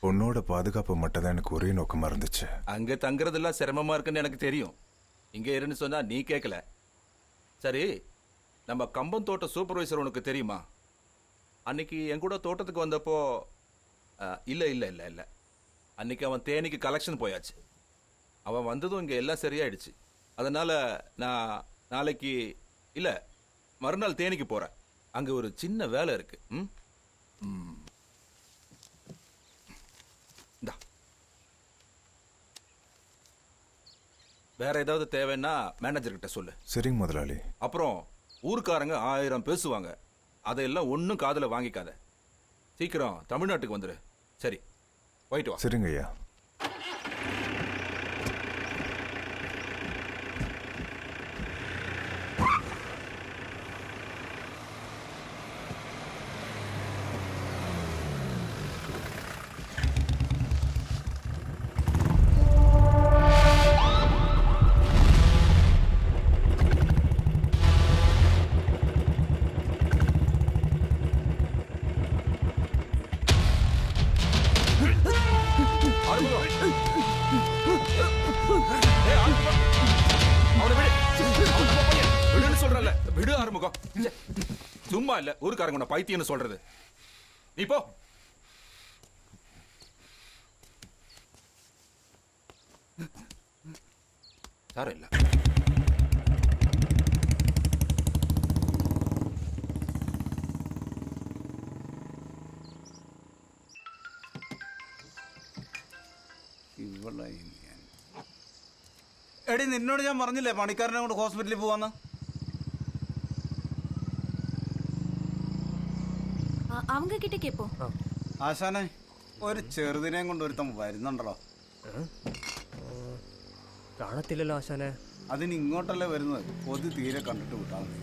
பொண்ணோட பாதுகாப்பு மட்டும் தான் எனக்கு ஒரே நோக்கமா இருந்துச்சு. அங்க தங்குறதெல்லாம் சிரமமா இருக்குன்னு எனக்கு தெரியும். இங்க இருன்னு சொன்னா நீ கேட்கல. சரி, நம்ம கம்பம் தோட்ட சூப்பர்வைசர் உனக்கு தெரியுமா? அன்னைக்கு என் கூட தோட்டத்துக்கு வந்தப்போ இல்லை இல்லை இல்லை இல்லை அன்னைக்கு அவன் தேனிக்கு கலெக்ஷன் போயாச்சு. அவன் வந்ததும் இங்கே எல்லாம் சரியாயிடுச்சு. அதனால் நான் நாளைக்கு இல்லை மறுநாள் தேனிக்கு போகிறேன். அங்கே ஒரு சின்ன வேலை இருக்கு. இந்தா, வேற ஏதாவது தேவைன்னா மேனேஜர்கிட்ட சொல்லு. சரிங்க முதலாளி. அப்புறம் ஊருக்காரங்க 1000 பேசுவாங்க, அதையெல்லாம் ஒன்றும் காதில் வாங்கிக்காத. சீக்கிரம் தமிழ்நாட்டுக்கு வந்துடு. சரி, போயிட்டு வா. சரிங்க ஐயா. விடு ஆறுமுகம். சும்மா இல்ல ஊருக்காரங்க உன்னை பைத்தியன்னு சொல்றது. நீ போ. சார் இல்ல എടി നിന്നോട് ഞാൻ പറഞ്ഞില്ലേ പണിക്കാരനെ കൊണ്ട് ഹോസ്പിറ്റലിൽ പോവാന്ന്. அவங்க கிட்ட கேட்போம். ആശാനെ ഒരു ചെറുതിനെയും കൊണ്ട് ഒരുത്തം വരുന്നുണ്ടല്ലോ. കാണത്തില്ലല്ലോ ആശാനെ. അതിന് ഇങ്ങോട്ടല്ലേ വരുന്നത്. പൊതി തീരെ കണ്ടിട്ട് വിട്ടാൽ മതി.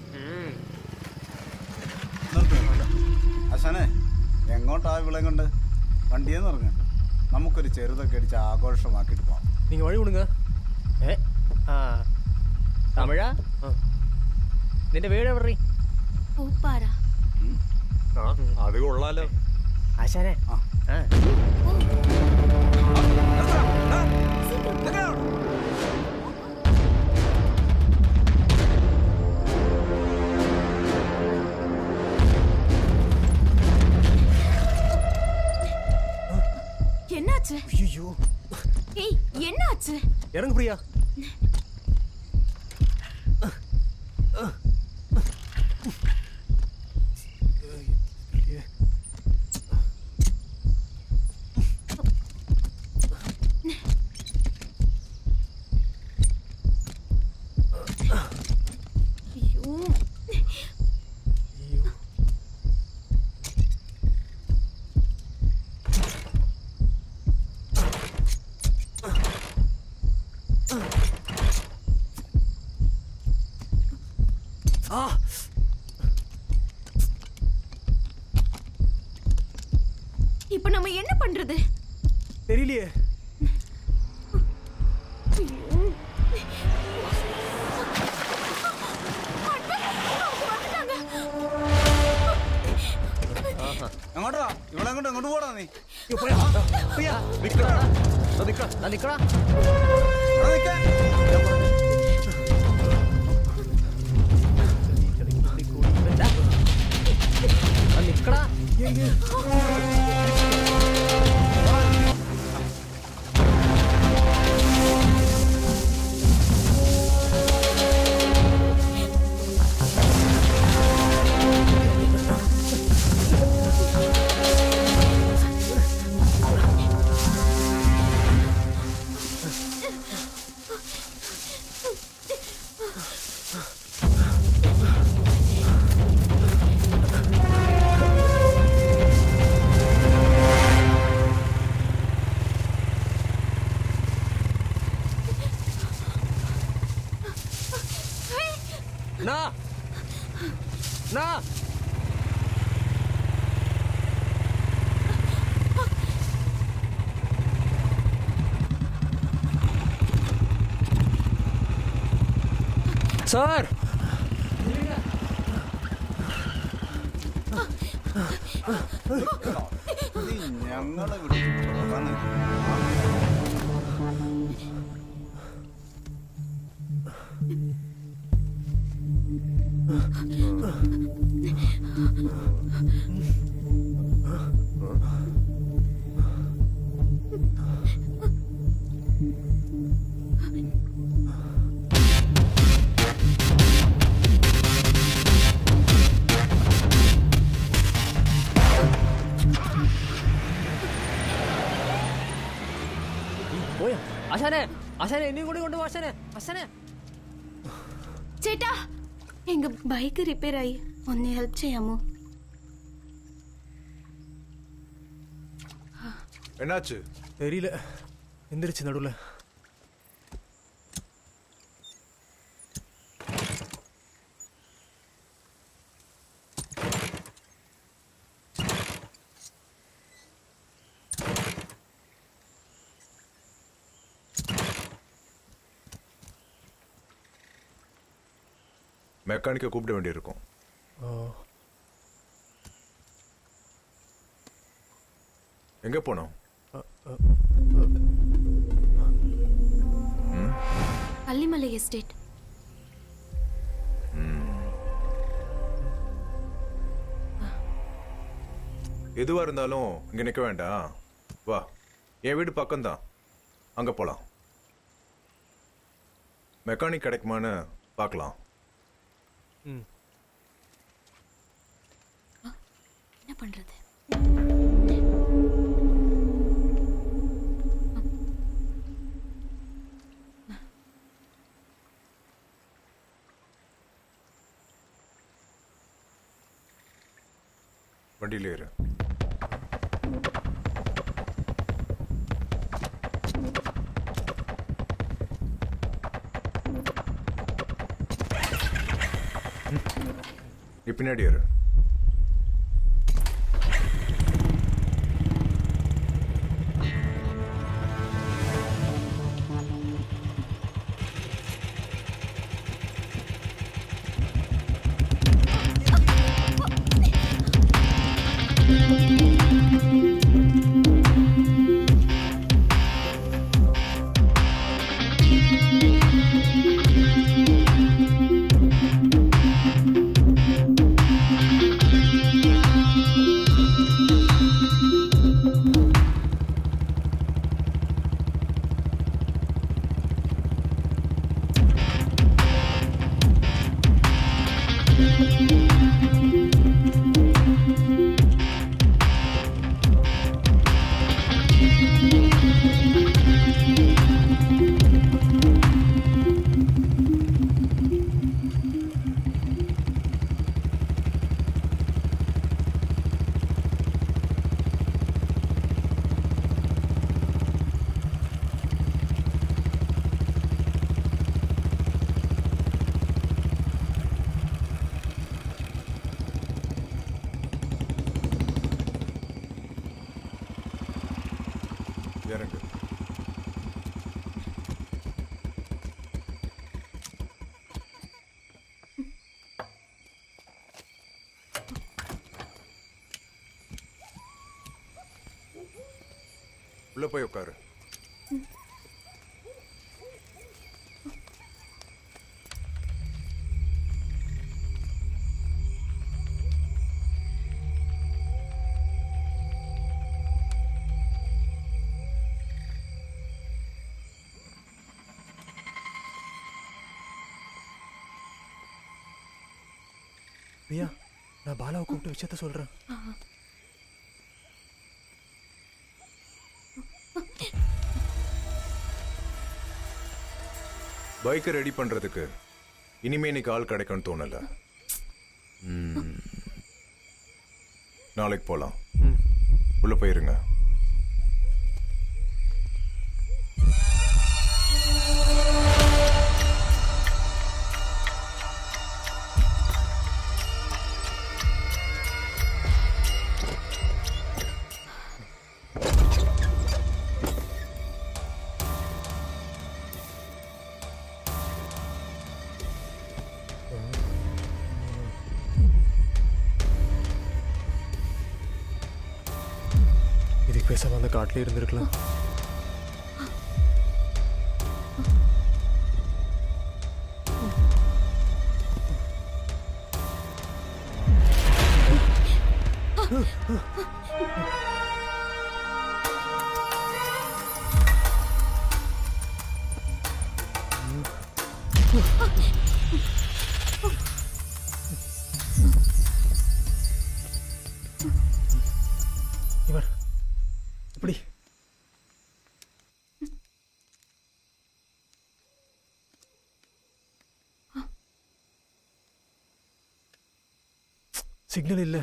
ആശാനെ എങ്ങോട്ടാ വിളയും കൊണ്ട്? വണ്ടിയെന്ന് പറഞ്ഞ നമുക്കൊരു ചെറുതൊക്കെ അടിച്ച് ആഘോഷമാക്കിയിട്ട് പോവാം. நீங்க வழி விடுங்க. തമിഴാ നിന്റെ വീട് എവിടെ? പൂപ്പാറ. അത് കൊള്ളാലോ ആശാനെ. என்னாச்சு? ஐயோ ஏய் என்னாச்சு? இறங்கு பிரியா. இப்ப நம்ம என்ன பண்றது? தெரியலையே. എങ്ങോട്ടാ ഇവിടെ അങ്ങോട്ട് എങ്ങോട്ട് പോടാ നീ? സാർ ഞങ്ങളെ ആശാനെ ആശാനെ എന്നെയും കൂടി കൊണ്ടുപോ ആശാനെ. ആശാനെ ചേട്ടാ எங்க பைக் ரிப்பேர் ஆயி ஒன்னு ஹெல்ப் செய்யாமோ? என்னாச்சு? தெரியல, எந்திரிச்சு நடுவுல. மெக்கானிக்கை கூப்பிட வேண்டியிருக்கும். எங்க போனோம்? பள்ளிமலை எஸ்டேட். எதுவா இருந்தாலும் இங்க நிக்க வேண்டாம், வா. என் வீடு பக்கம்தான், அங்க போலாம். மெக்கானிக் கிடைக்குமான்னு பார்க்கலாம். என்ன பண்றது? வண்டியில ஏறு. நீ பின்னாடி ஏறு. இறங்கு. உள்ள போய் உட்காரு. பிரியா, நான் பாலாவை கூப்பிட்டு விஷயத்த சொல்றேன். பைக்கை ரெடி பண்றதுக்கு இனிமே இன்னைக்கு ஆள் கிடைக்கும்னு தோணல. நாளைக்கு போலாம். உள்ள போயிருங்க. இதுக்கு பேசாம அந்த காட்டிலே இருந்திருக்கலாம். இவர் இப்படி சிக்னல் இல்ல.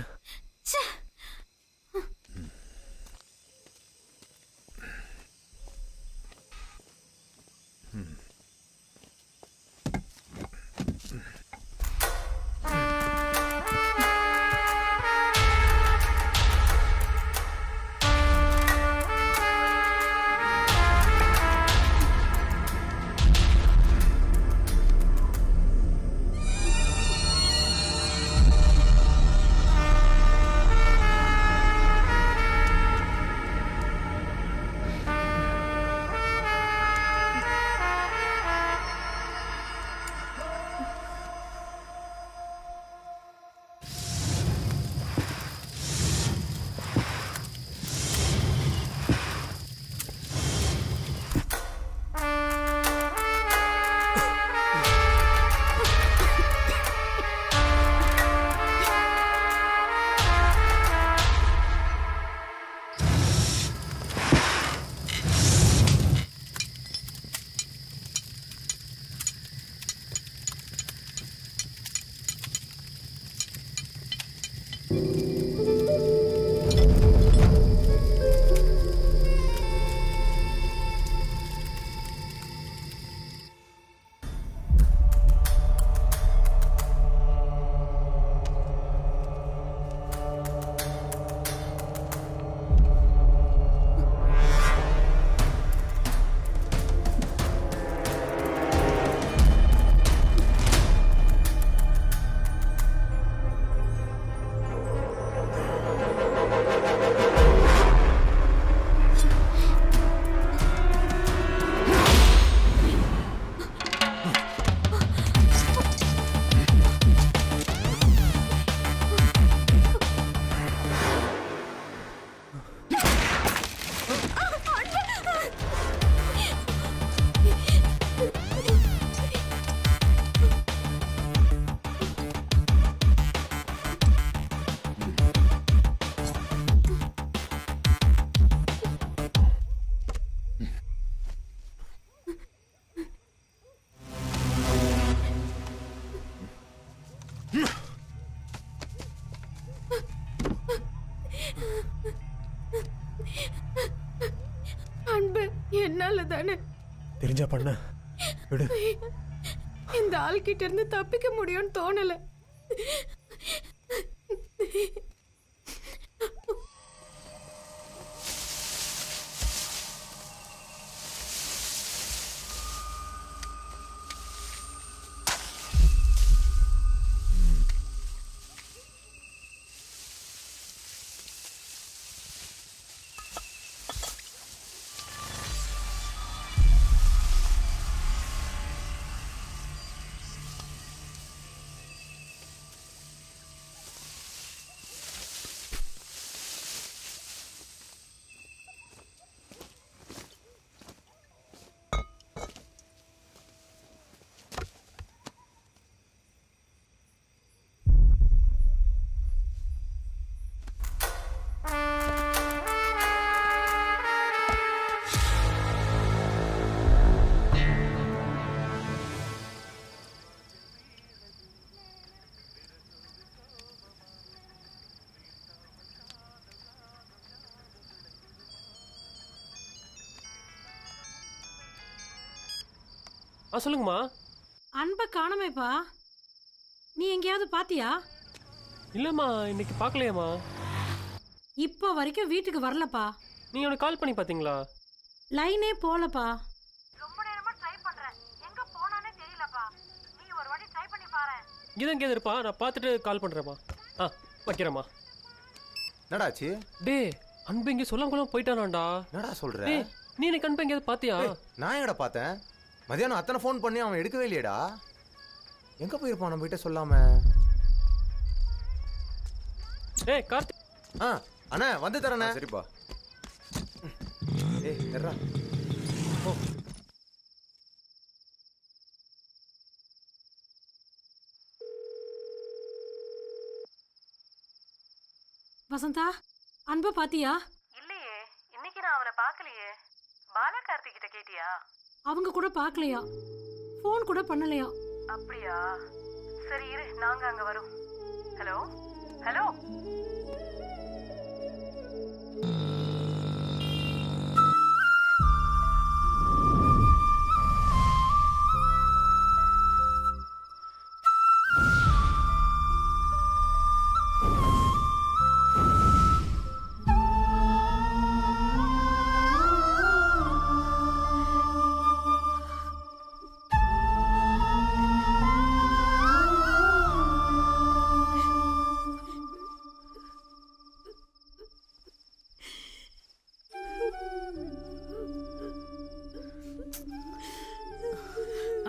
தானே. தெரிஞ்சா பண்ண விடு. இந்த ஆள் கிட்ட இருந்து தப்பிக்க முடியும்னு தோணல. சொல்லுங்கம்மா. அன்பை காணமேப்பா. நீ எங்கேயாவது பாத்தியா? இல்லம்மா, இன்னைக்கு பார்க்கலையாம்மா. இப்போ வரைக்கும் வீட்டுக்கு வரலப்பா. நீங்க அவனுக்கு கால் பண்ணி பாத்தீங்களா? லைனே போலப்பா. ரொம்ப நேரமா ட்ரை பண்றேன். எங்க போனானே தெரியலப்பா. நீ ஒரு வாட்டி ட்ரை பண்ணி பாரு. இங்க எங்க இருப்பா? நான் பார்த்துட்டு கால் பண்றேன்மா. வைக்கிறேம்மா. என்னடாச்சு? டேய், அன்பு இங்க சொல்லாம போயிட்டானாண்டா. என்னடா சொல்ற? டேய், நீ எனக்கு அன்பு எங்கேயாவது பாத்தியா? நான் எங்கடா பார்த்தேன்? மதியானம் அத்தனை ஃபோன் பண்ணி அவன் எடுக்கவே இல்லையடா. எங்க போயிருப்பான் நம்ம கிட்ட சொல்லாம? ஏய் கார்த்திக். அண்ணா வந்து தரேண்ணே. சரிப்பா. ஏய் எர்ரா. ஓ வசந்தா, அன்பை பாத்தியா? இல்லையே, இன்னைக்கு நான் அவனை பார்க்கலையே. பாலா கார்த்திக் கிட்ட கேட்டியா? அவங்க கூட பார்க்கலையா, ஃபோன் கூட பண்ணலையா? அப்படியா? சரி இரு, நாங்க அங்க வரோம். Hello hello.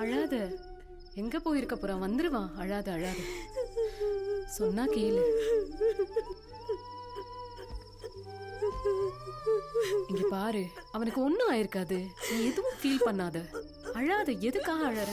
அழாத. எங்க போயிருக்க போறான்? வந்துருவான். அழாத அழாத. சொன்னா கேளு. இங்க பாரு, அவனுக்கு ஒண்ணும் ஆயிருக்காது. நீ எதுவும் ஃபீல் பண்ணாத. அழாத. எதுக்காக அழற?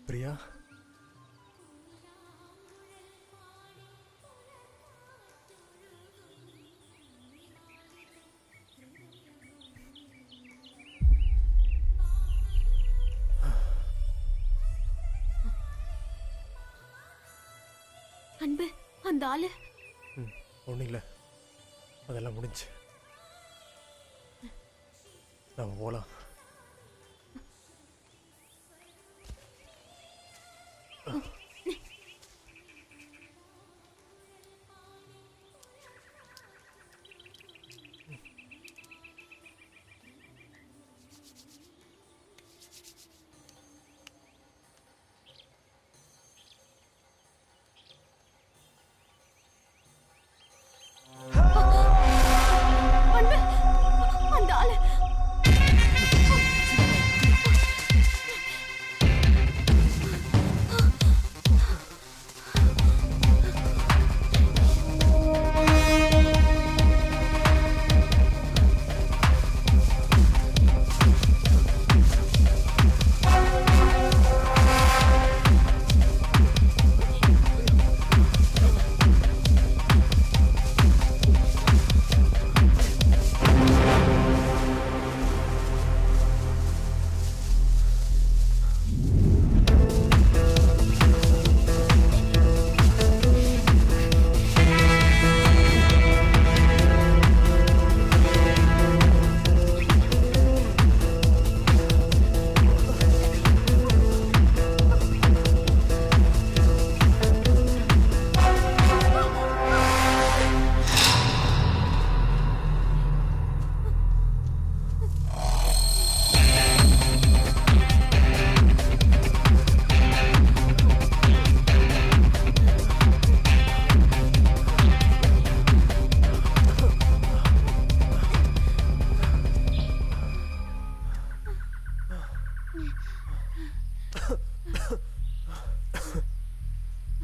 பிரியா, அன்பு, அந்த ஆளு ஒன்றும் இல்லை, அதெல்லாம் முடிஞ்சு. நம்ம போகலாம்.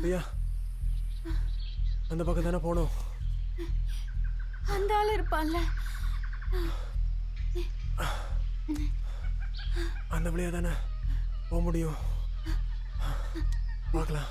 பிரியா அந்த பக்கம் தானே போனோம். அந்த ஆள் இருப்பான்ல அந்த வழியா தானே போக முடியும். பார்க்கலாம்.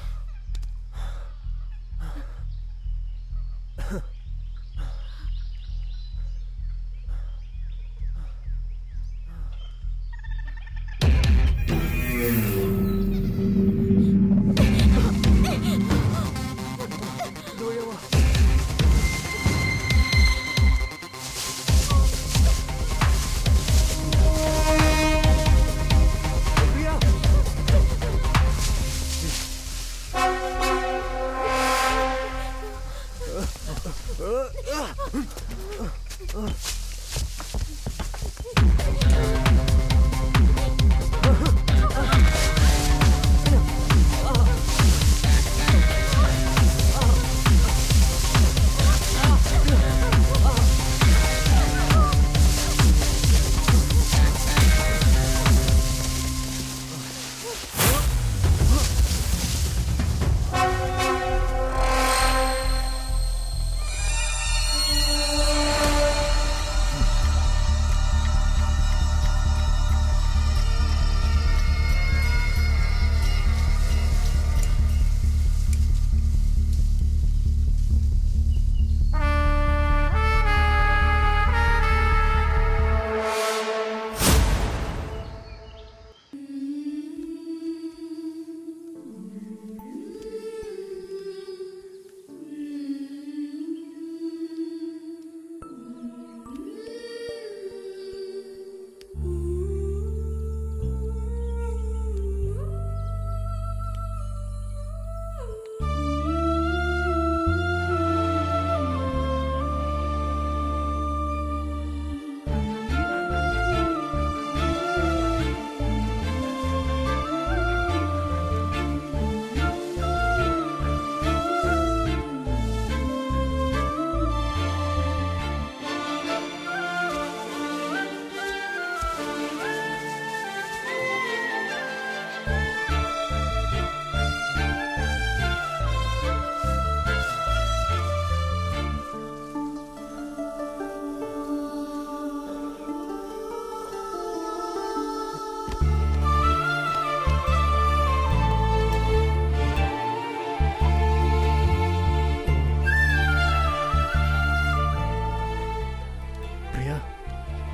பிரியா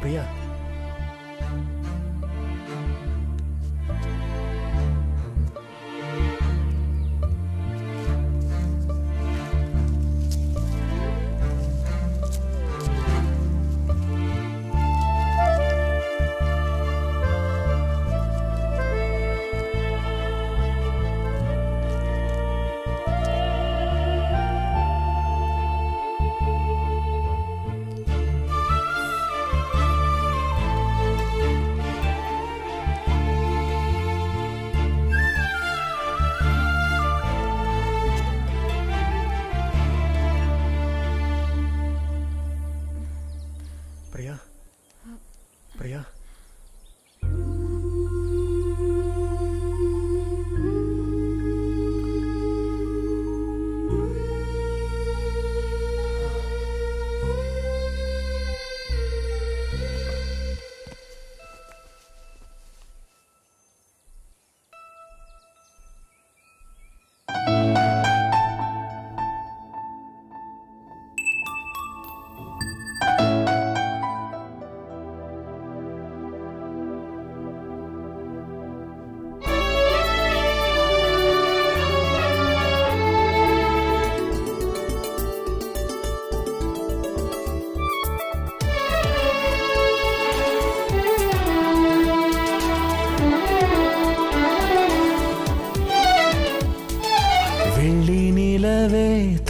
பிரியா பிரியா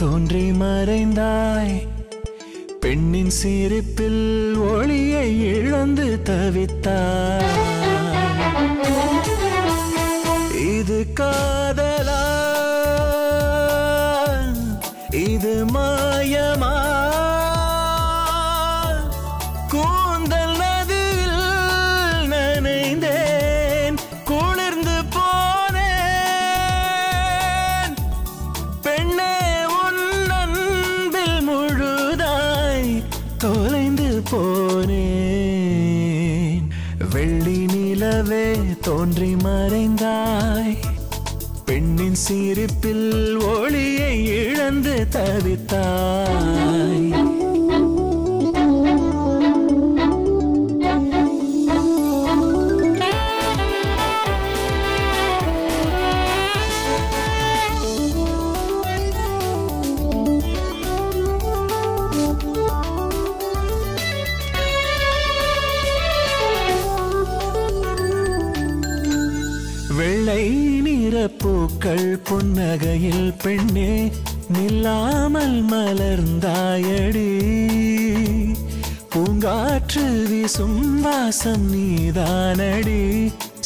தோன்றி மறைந்தாய் பெண்ணின் சிரிப்பில் ஒளியை இழந்து தவித்தாய் இது காதலா இது மாயமா கூந்தல் நதியில் நனைந்தேன் குளிர்ந்து போனேன் வெள்ளி நிலவே தோன்றி மறைந்தாய், பெண்ணின் சிரிப்பில் ஒளியை இழந்து தவித்தாய். வெள்ளை நிற பூக்கள் புன்னகையில் பெண்ணே நில்லாமல் மலர்ந்தாயடி, பூங்காற்று வீசும் வாசம் நீதானடி,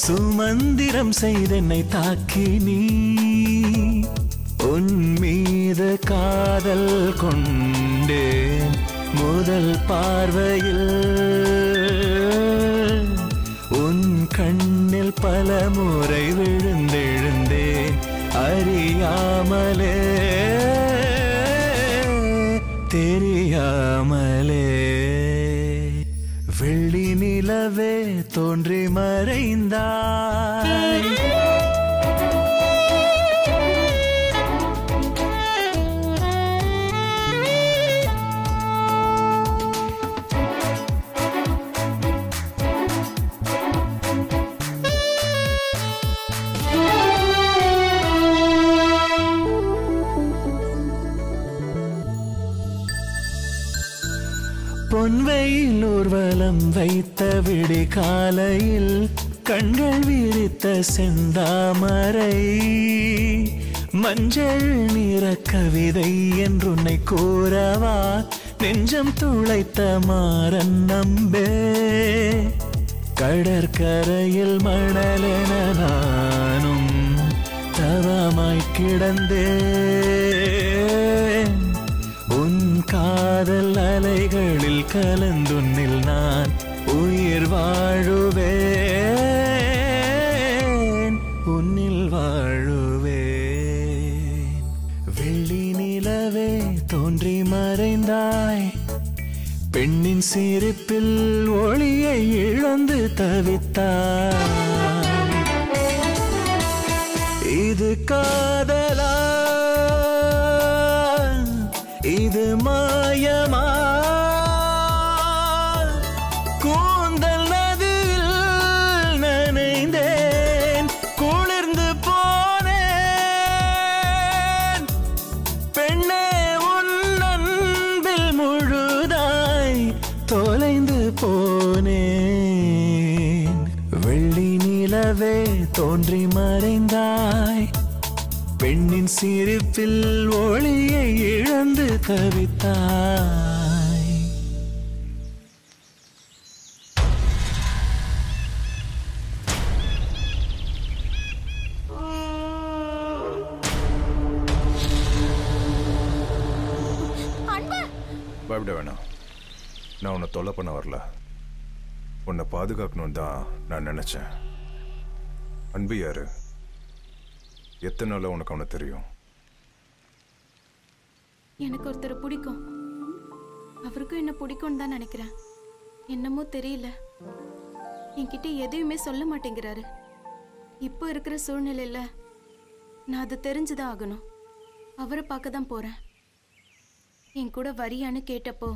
சுமந்திரம் செய்தென்னை தாக்கி நீ. உன் மீது காதல் கொண்டேன் முதல் பார்வையில், உன் கண்ணில் பல முறை விழுந்தெழுந்தேன் அறியாமலே தெரியாமலே. வெள்ளி நிலவே தோன்றி மறைந்தாய். பொன்வெயில் ஊர்வலம் வைத்த விடி காலையில் கண்கள் விரித்த செந்தாமரை, மஞ்சள் நிற கவிதை என்றுன்னை கூறவா நெஞ்சம் துளைத்த மாறன் நம்பே. கடற்கரையில் மணலென நானும் தவமாய் கிடந்தேன், உன் காதல் அலைகளில் கலந்துன்னில் நான் உயிர் வாழுவேன், உன்னில் வாழுவேன். வெள்ளி நிலவே தோன்றி மறைந்தாய், பெண்ணின் சிரிப்பில் ஒளியை இழந்து தவித்தாய். இது காதலா இது மாயமா, கூந்தல் நதியில் நனைந்தேன் குளிர்ந்து போனேன், பெண்ணே உன் அன்பில் முழுதாய் தொலைந்து போனேன். வெள்ளி நிலவே தோன்றி மறைந்தாய், பெண்ணின் சிரிப்பில் ஒளியை இழந்து தவித்தாய். பயப்பட வேணாம், நான் உன்னை தொல்லை பண்ண வரல, உன்னை பாதுகாக்கணும்னு தான் நான் நினைச்சேன். அன்பு யாரு? எத்தனை நாளா உனக்கு அவனை தெரியும்? எனக்கு ஒருத்தரை பிடிக்கும், அவருக்கும் என்ன பிடிக்கும்னு தான் நினைக்கிறேன். என்னமோ தெரியல, என்கிட்ட எதையுமே சொல்ல மாட்டேங்கிறாரு. இப்போ இருக்கிற சூழ்நிலையில நான் அது தெரிஞ்சுதான் ஆகணும். அவரை பார்க்க தான் போறேன். என் கூட வரியான்னு கேட்டப்போ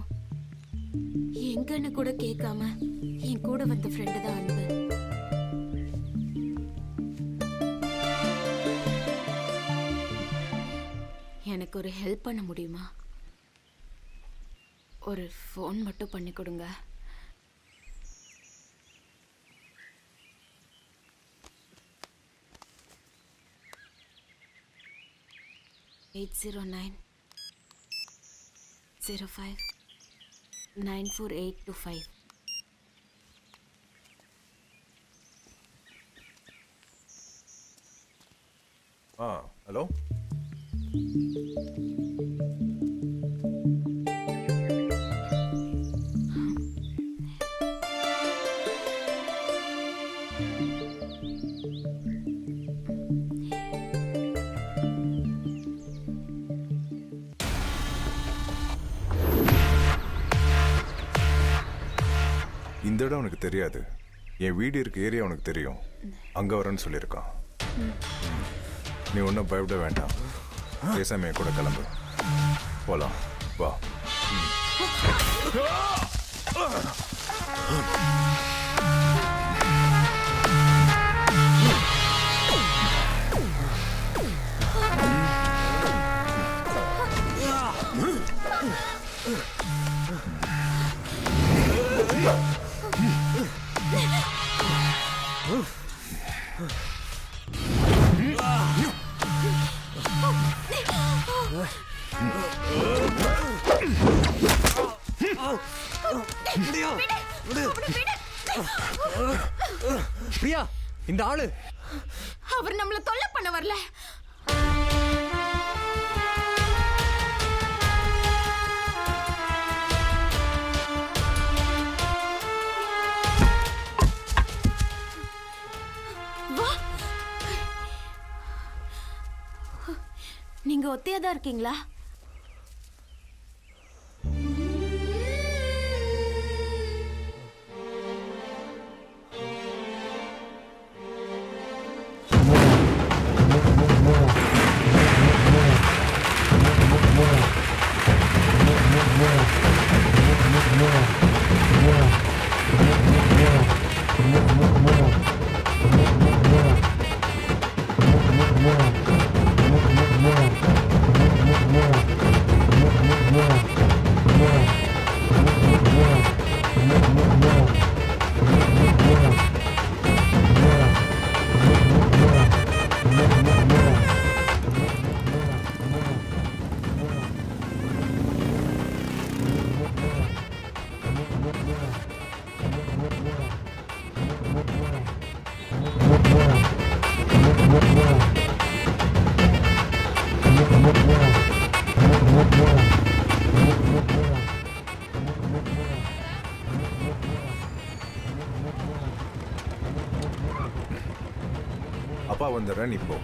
எங்கன்னு கூட கேட்காம என் கூட வந்த ஃப்ரெண்டு தான் அன்பு. எனக்கு ஒரு ஹெல்ப் பண்ண முடியுமா? ஒரு ஃபோன் மட்டும் பண்ணி கொடுங்க. (809 05 94825). ஹலோ. இந்த இடம் உனக்கு தெரியாது, என் வீடு இருக்க ஏரியா உனக்கு தெரியும், அங்க வரேன்னு சொல்லியிருக்கான். நீ ஒன்றும் பயப்பட வேண்டாம், பேசாம என் கூட கிளம்பு, போலாம் வா. பிரியா, இந்த ஆளு அவர் நம்மள தொல்லை பண்ண வரல. நீங்க ஒத்தையாதான் இருக்கீங்களா? அப்பா வந்துடுறேன், இப்போ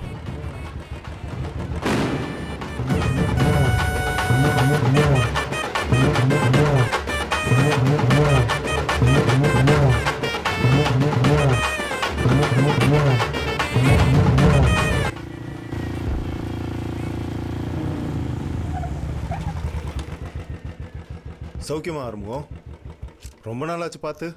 சௌக்கியமா ஆரம்பம்? ரொம்ப நாளாச்சு பார்த்து.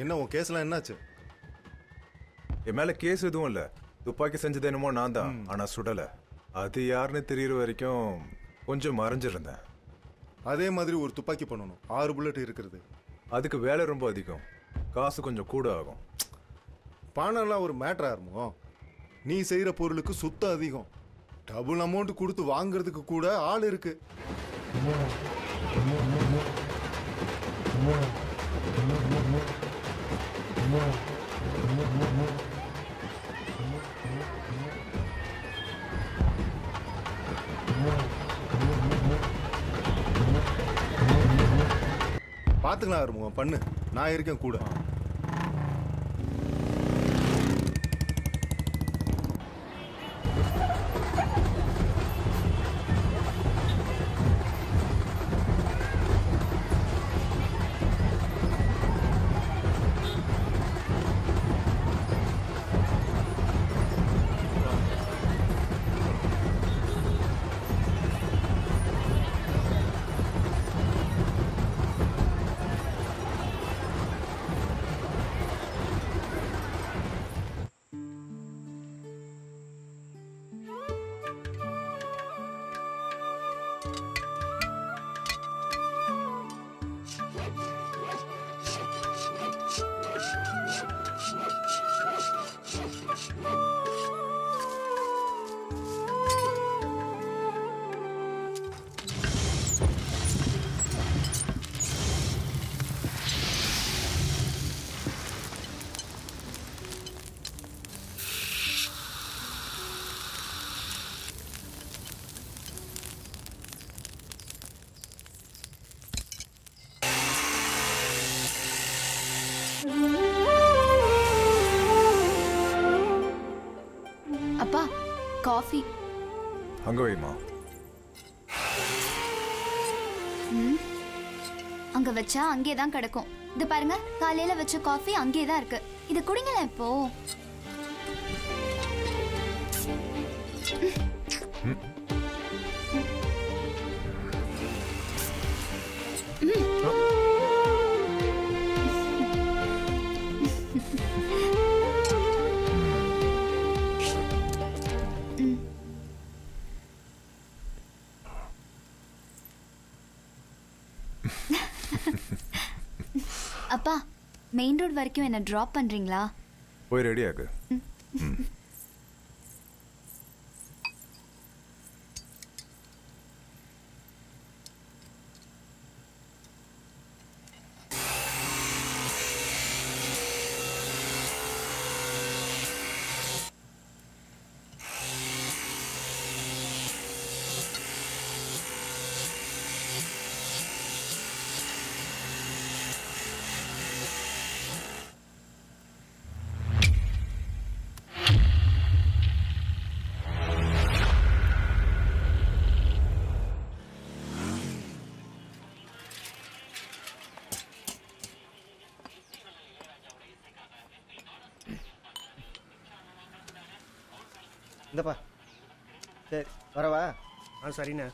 என்ன உன் கேஸ்லாம் என்னாச்சு? என் மேல கேஸ் எதுவும் இல்ல. துப்பாக்கி செஞ்சது என்னமோ நான் தான், ஆனா சுடல. அது யாருன்னு தெரியற வரைக்கும் கொஞ்சம் மறைஞ்சிருந்தேன். அதே மாதிரி ஒரு துப்பாக்கி பண்ணணும், 6 புல்லட் இருக்கிறது. அதுக்கு வேலை ரொம்ப அதிகம், காசு கொஞ்சம் கூட ஆகும். பணம்லாம் ஒரு மேட்டர் ஆகுமோ? நீ செய்யற பொருளுக்கு சுத்தம் அதிகம். டபுள் அமௌண்ட் கொடுத்து வாங்குறதுக்கு கூட ஆள் இருக்கு. பாத்துக்கலாம் ஆரம்பம், பண்ணு, நான் இருக்கேன் கூட. அப்பா காஃபி. அங்க வைமா. அங்க வச்சா அங்கே தான் கிடக்கும். இது பாருங்க, காலையில வச்ச காஃபி அங்கே தான் இருக்கு. இது குடிங்களேன் இப்போ. அப்பா, மெயின் ரோட் வரைக்கும் என்ன டிராப் பண்றீங்களா? போய் ரெடி ஆகு. இந்தப்பா. சரி வரவா? சரிண்ணே.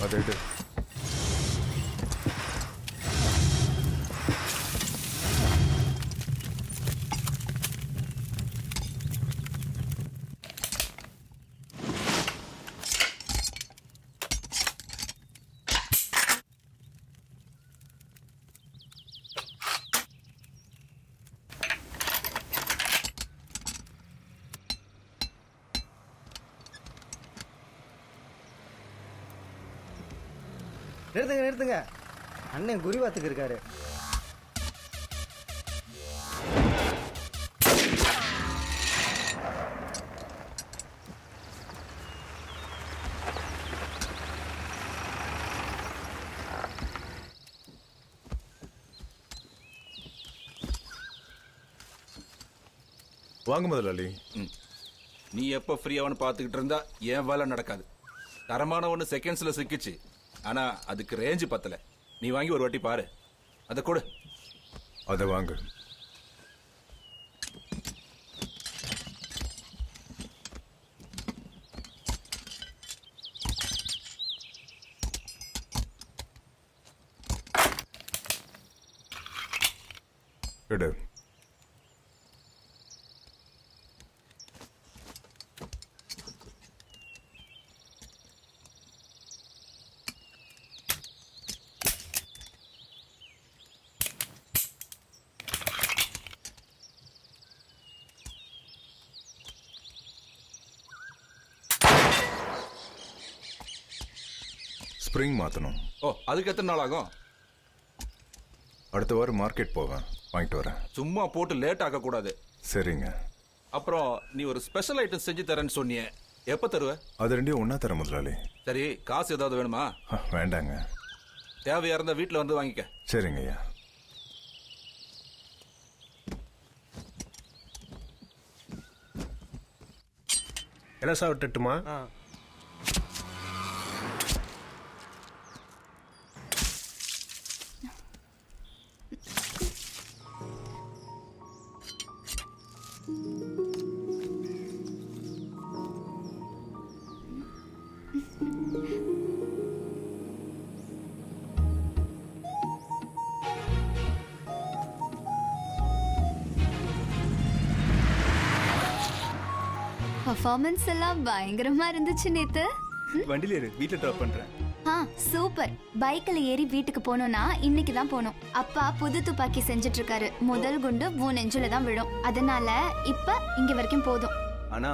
அதை எடு. நிறுத்துங்க நிறுத்துங்க, அண்ணன் குறிவாத்துக்கு இருக்காரு. வாங்க முதலாளி. நீ எப்போ ஃப்ரீயாவன்னு பார்த்துக்கிட்டு இருந்தா என் வேலை நடக்காது. தரமான ஒன்று செகண்ட்ஸில் சிக்கிச்சு, ஆனால் அதுக்கு ரேஞ்சு பத்தலை. நீ வாங்கி ஒரு வாட்டி பாரு. அதை கொடு. அதை வாங்க. எடு. ஸ்ப்ரிங் மாற்றணும். ஓ, அதுக்கு எத்தனை நாள் ஆகும்? அடுத்த வாரம் மார்க்கெட் போவேன், வாங்கிட்டு வரேன். சும்மா போட்டு லேட் ஆகக்கூடாது. சரிங்க. அப்புறம் நீ ஒரு ஸ்பெஷல் ஐட்டம் செஞ்சு தரேன்னு சொன்னியே, எப்போ தருவ? அது ரெண்டையும் ஒன்றா தர முதலாளி. சரி, காசு ஏதாவது வேணுமா? வேண்டாங்க. தேவையா இருந்தால் வீட்டில் வந்து வாங்கிக்க. சரிங்க ஐயா. எலசா விட்டுட்டுமா? பர்ஃபார்மன்ஸ் எல்லாம் பயங்கரமா இருந்துச்சு நேத்து. வண்டியில ஏறு, வீட்ல டிராப் பண்றேன். சூப்பர். பைக்ல ஏறி வீட்டுக்கு போனோம்னா இன்னைக்கு தான் போனோம். அப்பா புது துப்பாக்கி செஞ்சுட்டு இருக்காரு. முதல் குண்டு உன் நெஞ்சில தான் விழும். அதனால இப்ப இங்க வரைக்கும் போதும். ஆனா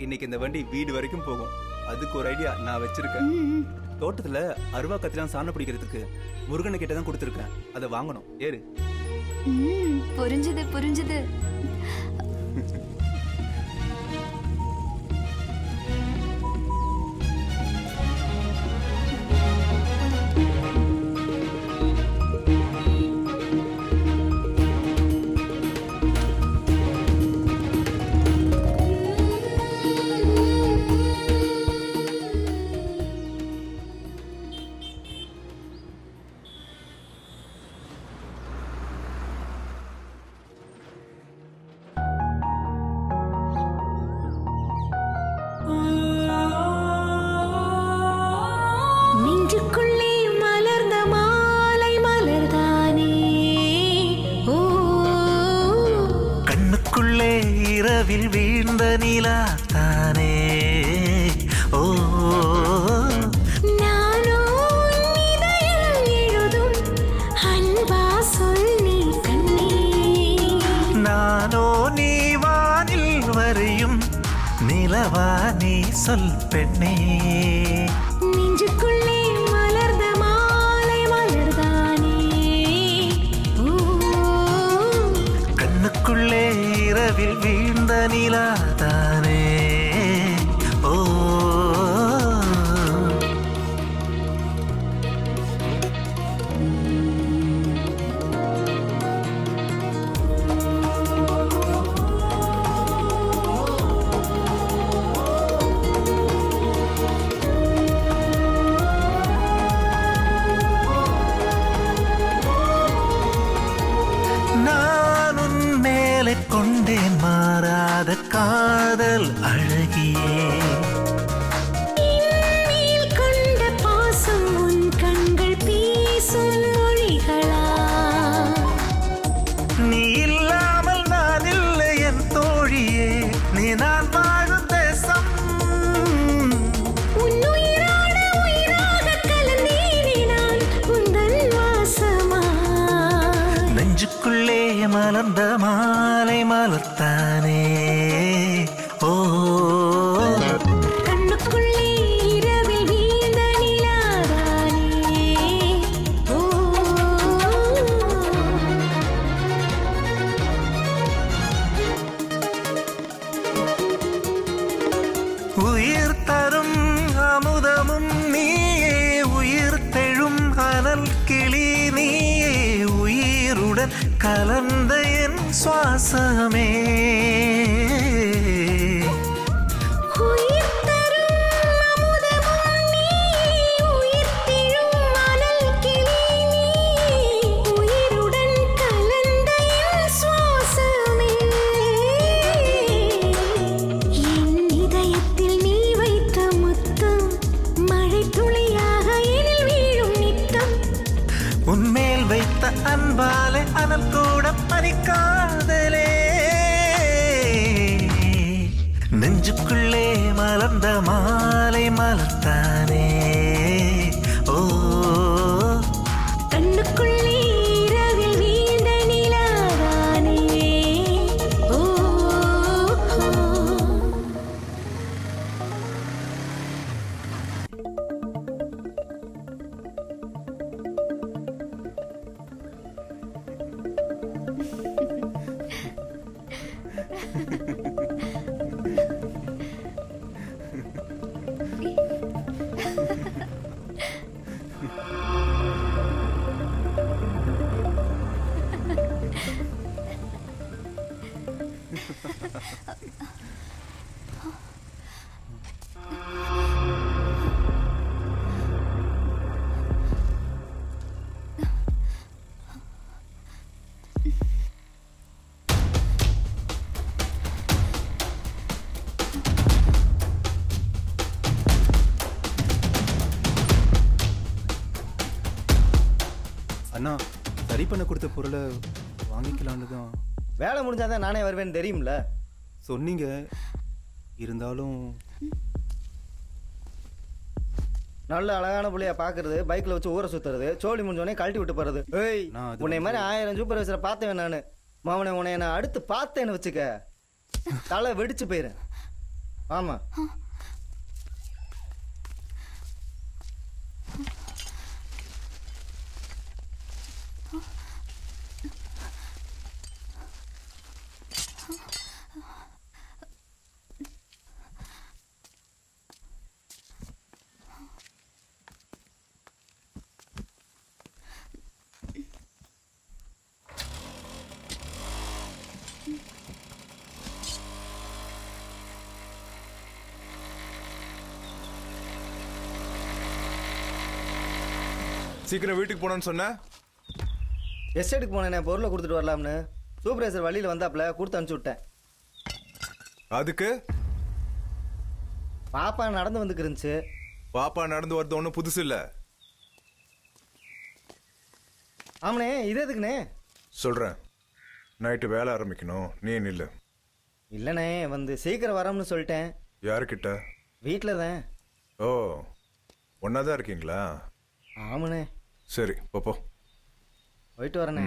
இன்னைக்கு இந்த வண்டி வீடு வரைக்கும் போகும். அதுக்கு ஒரு ஐடியா நான் வச்சிருக்கேன். தோட்டத்துல அருவா கத்திலாம் சாணம் பிடிக்கிறதுக்கு முருகனை கிட்ட தான் கொடுத்துருக்கேன். அதை வாங்கணும். ஏறு. புரிஞ்சுது புரிஞ்சுது. வீழ்ந்த நிலா தானே ஓ நானோ இதயம் எழுதும் அன்பா சொல் நீ கண்ணே நானோ நீ வானில் வரையும் நிலவா நீ சொல் பெண்ணே நெஞ்சுக்குள்ளே மலர்ந்த மாலை மலர்தானே ஓ கண்ணுக்குள்ளே இரவில் வீழ்ந்த நிலாதானே ஓ கொண்டேன் மாறாத காதல் அழகியே கொண்ட பாசம் உன் கண்கள் பேசும் மொழிகளா நீ இல்லாமல் நான் இல்லை என் தோழியே நீ நான் வாழும் தேசம் உன் உயிரோட உயிராக கலந்தேனே நான் உந்தன் வாசமா நெஞ்சுக்குள்ளே மலர்ந்த மாலை மலர்த்தானே ஓ கண்ணுக்குள்ளே இரவில் வீழ்ந்த நிலாதானே ஓ உயிர் தரும் அமுதமும் நீயே உயிர் தெழும் அனல் கிளி நீயே உயிருடன் கலந்த என் சுவாசமே உயிர் தரும் அமுதமும் நீயே உயிர் தெழும் அனல் கிளி நீயே உயிருடன் கலந்த என் சுவாசமே என் இதயத்தில் நீ வைத்த முத்தம் மழை துளியாக எனில் வீழும் நித்தம் உன்மேல் வைத்த அன்பாலே அனல் கூட பறிக்காதலே நெஞ்சுக்குள்ளே மலர்ந்த மாலை மலர்த்தானே ஓ கண்ணுக்குள்ளே இரவில் வீழ்ந்த நிலாதானே ஓ அண்ணா சரி பண்ண கொடுத்த பொருளை வாங்கிக்கலான்னு தான். வேலை முடிஞ்சாதான் நானே வருவேன்னு தெரியும்ல. சொன்னீங்க, இருந்தாலும் நல்ல அழகான புள்ளைய பாக்குறது, பைக்ல வச்சு ஊரை சுத்துறது, சோழி முடிஞ்சோடனே கழட்டி விட்டு போறது. ஏய், உன்னை மாதிரி 1000 சூப்பர்வைசரை பார்த்தேன் நானு. மாவனை உன்னை நான் அடுத்து பார்த்தேன்னு வச்சுக்க, தலை வெடிச்சு போயிரு. ஆமா. சீக்கிரம் வீட்டுக்கு போனேன்னு சொன்ன. எஸ்டேட்டுக்கு போனேன், பொருளை கொடுத்துட்டு வரலாம்னு. சூப்பர்வைசர் வழியில் வந்தாப்புல கொடுத்து அனுப்பிச்சு விட்டேன். அதுக்கு பாப்பா நடந்து வந்துக்கு இருந்துச்சு. பாப்பா நடந்து வரது ஒன்றும் புதுசு இல்லை. ஆமாண்ணே, இது எதுக்குண்ணே? சொல்கிறேன், நைட்டு வேலை ஆரம்பிக்கணும், நீ நில்லு. இல்லைண்ணே, வந்து சீக்கிரம் வரோம்னு சொல்லிட்டேன். யாருக்கிட்ட? வீட்டில் தான். ஓ, ஒன்றா தான் இருக்கீங்களா? ஆமாண்ணே. சரி, போ. போயிட்டு வரேண்ணே.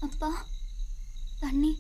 அப்பா, தண்ணி.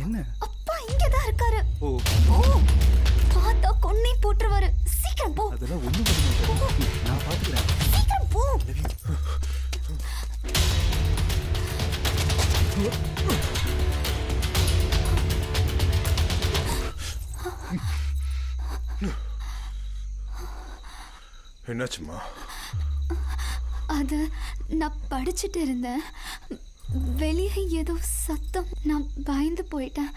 என்ன? அப்பா இங்கதான் இருக்காரு. ஓ, பார்த்தா கொன்னே போட்டுருவாரு. சீக்கிரம் போ. அதெல்லாம் ஒண்ணும் பண்ண மாட்டேன், நான் பாத்துக்கிறேன். சீக்கிரம் போ. என்னாச்சுமா? அது நான் படிச்சுட்டு இருந்தேன். வெளியே ஏதோ சத்தம், நான் பயந்து போயிட்டேன்.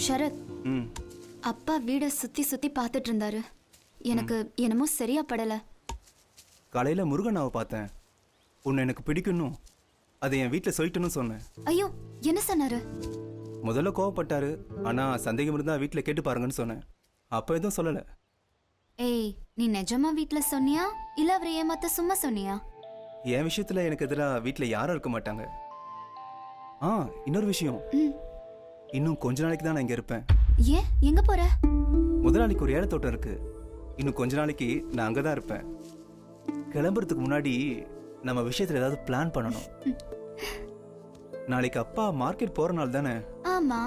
சரத், அப்பா வீட சுத்தி சுத்தி பார்த்துட்டு இருந்தாரு. எனக்கு என்னமோ சரியா படல. காலையில முருகனாவை பார்த்தேன். உன்னை எனக்கு பிடிக்கணும், அதை என் வீட்டில் சொல்லிட்டுன்னு சொன்னேன். ஐயோ, என்ன சொன்னாரு? முதல்ல கோவப்பட்டாரு. ஆனா சந்தேகம் இருந்தா வீட்டில் கேட்டு பாருங்கன்னு சொன்னேன். அப்ப எதுவும் சொல்லல. ஏய், நீ நிஜமா வீட்ல சொன்னியா இல்ல அவரை ஏமாத்த சும்மா சொன்னியா? என் விஷயத்துல எனக்கு எதிராக வீட்டில் யாரும் இருக்க மாட்டாங்க. இன்னொரு விஷயம், இன்னும் கொஞ்ச நாளைக்கு தான் நான் இங்க இருப்பேன். ஏன், எங்க போற? முதலாளிக்கு ஒரு ஏலத்தோட்டம் இருக்கு. இன்னும் கொஞ்ச நாளைக்கு நான் அங்கதான் இருப்பேன். கிளம்புறதுக்கு முன்னாடி நம்ம விஷயத்துல ஏதாவது பிளான் பண்ணணும். நாளைக்கு அப்பா மார்க்கெட் போற நாள் தானே? ஆமா.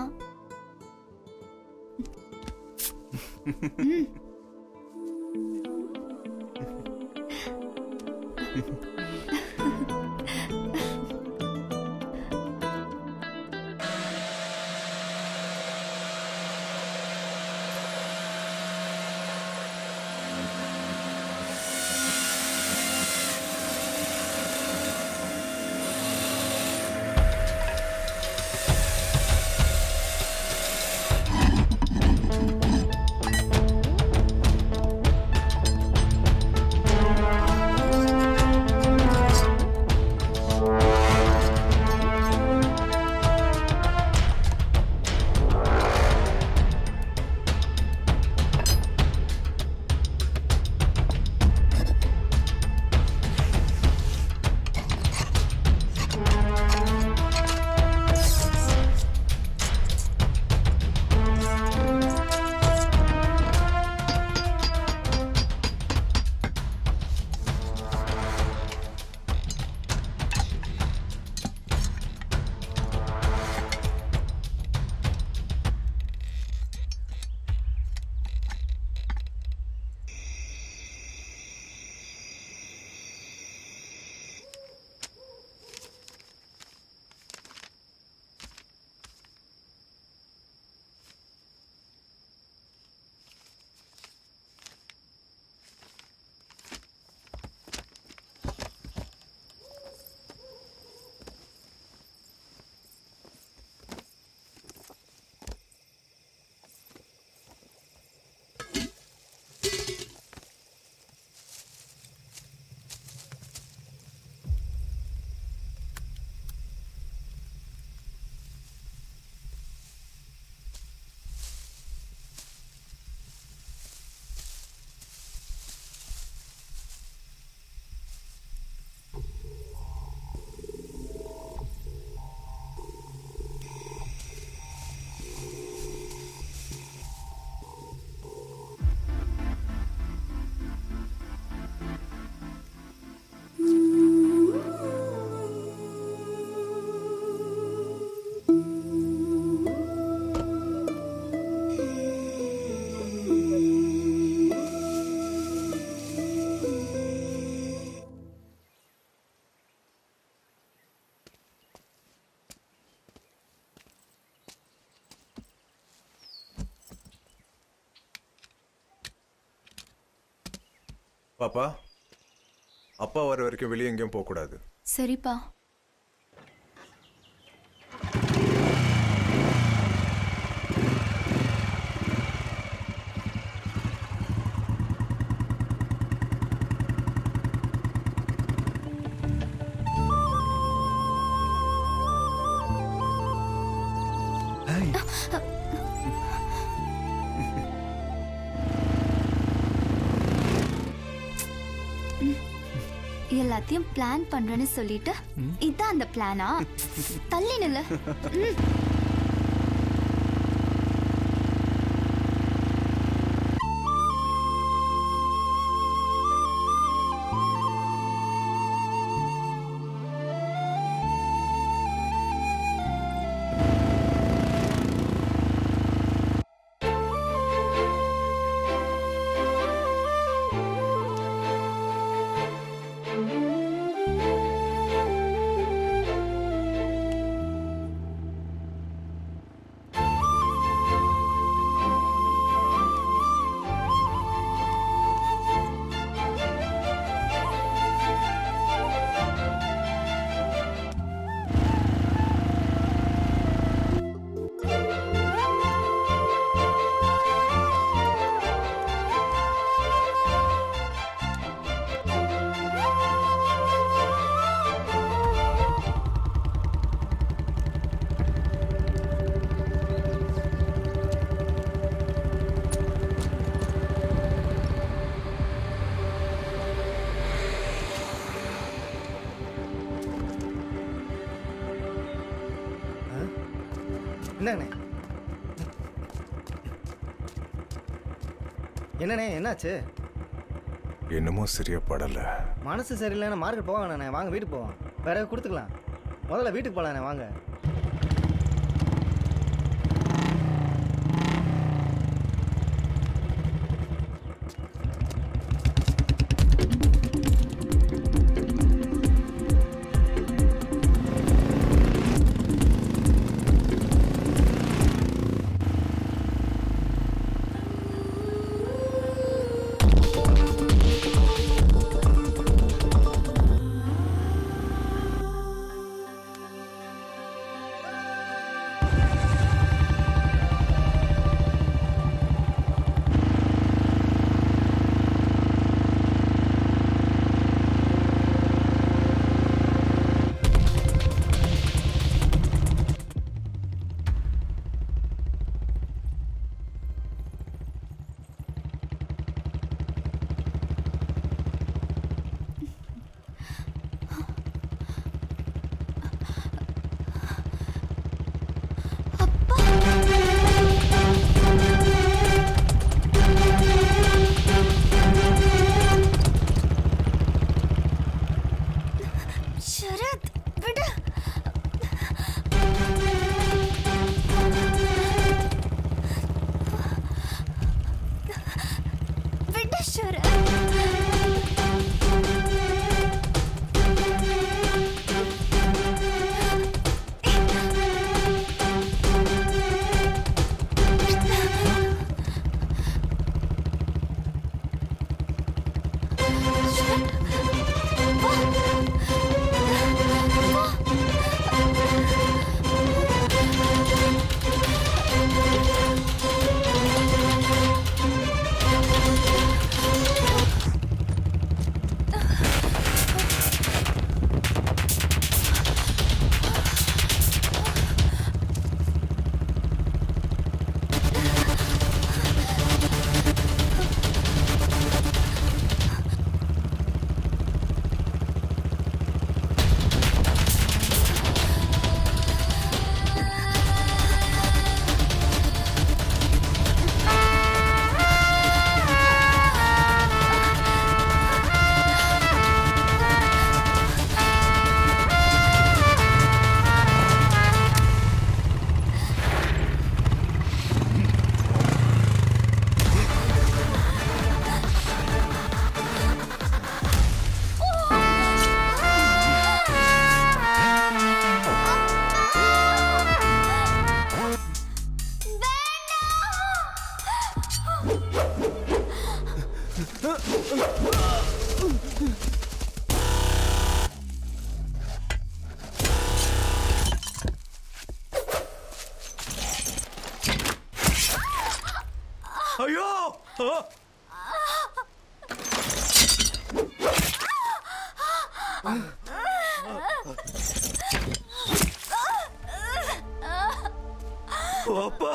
பாப்பா அப்பா வர வரைக்கும் வெளியே எங்கேயும் போகக்கூடாது. சரிப்பா. எல்லாத்தையும் பிளான் பண்றேன்னு சொல்லிட்டு இதான் அந்த பிளானா? தள்ளி நில்லு. என்னண்ணே என்னண்ணே என்னாச்சு? என்னமோ சரியா படல. மனசு சரியில்லைன்னா மார்க்கெட் போக வேணாண்ணே, வாங்க வீட்டுக்கு போவோம். வேற கொடுத்துக்கலாம். முதல்ல வீட்டுக்கு போகலாண்ணே, வாங்க. ஐயோ அப்பா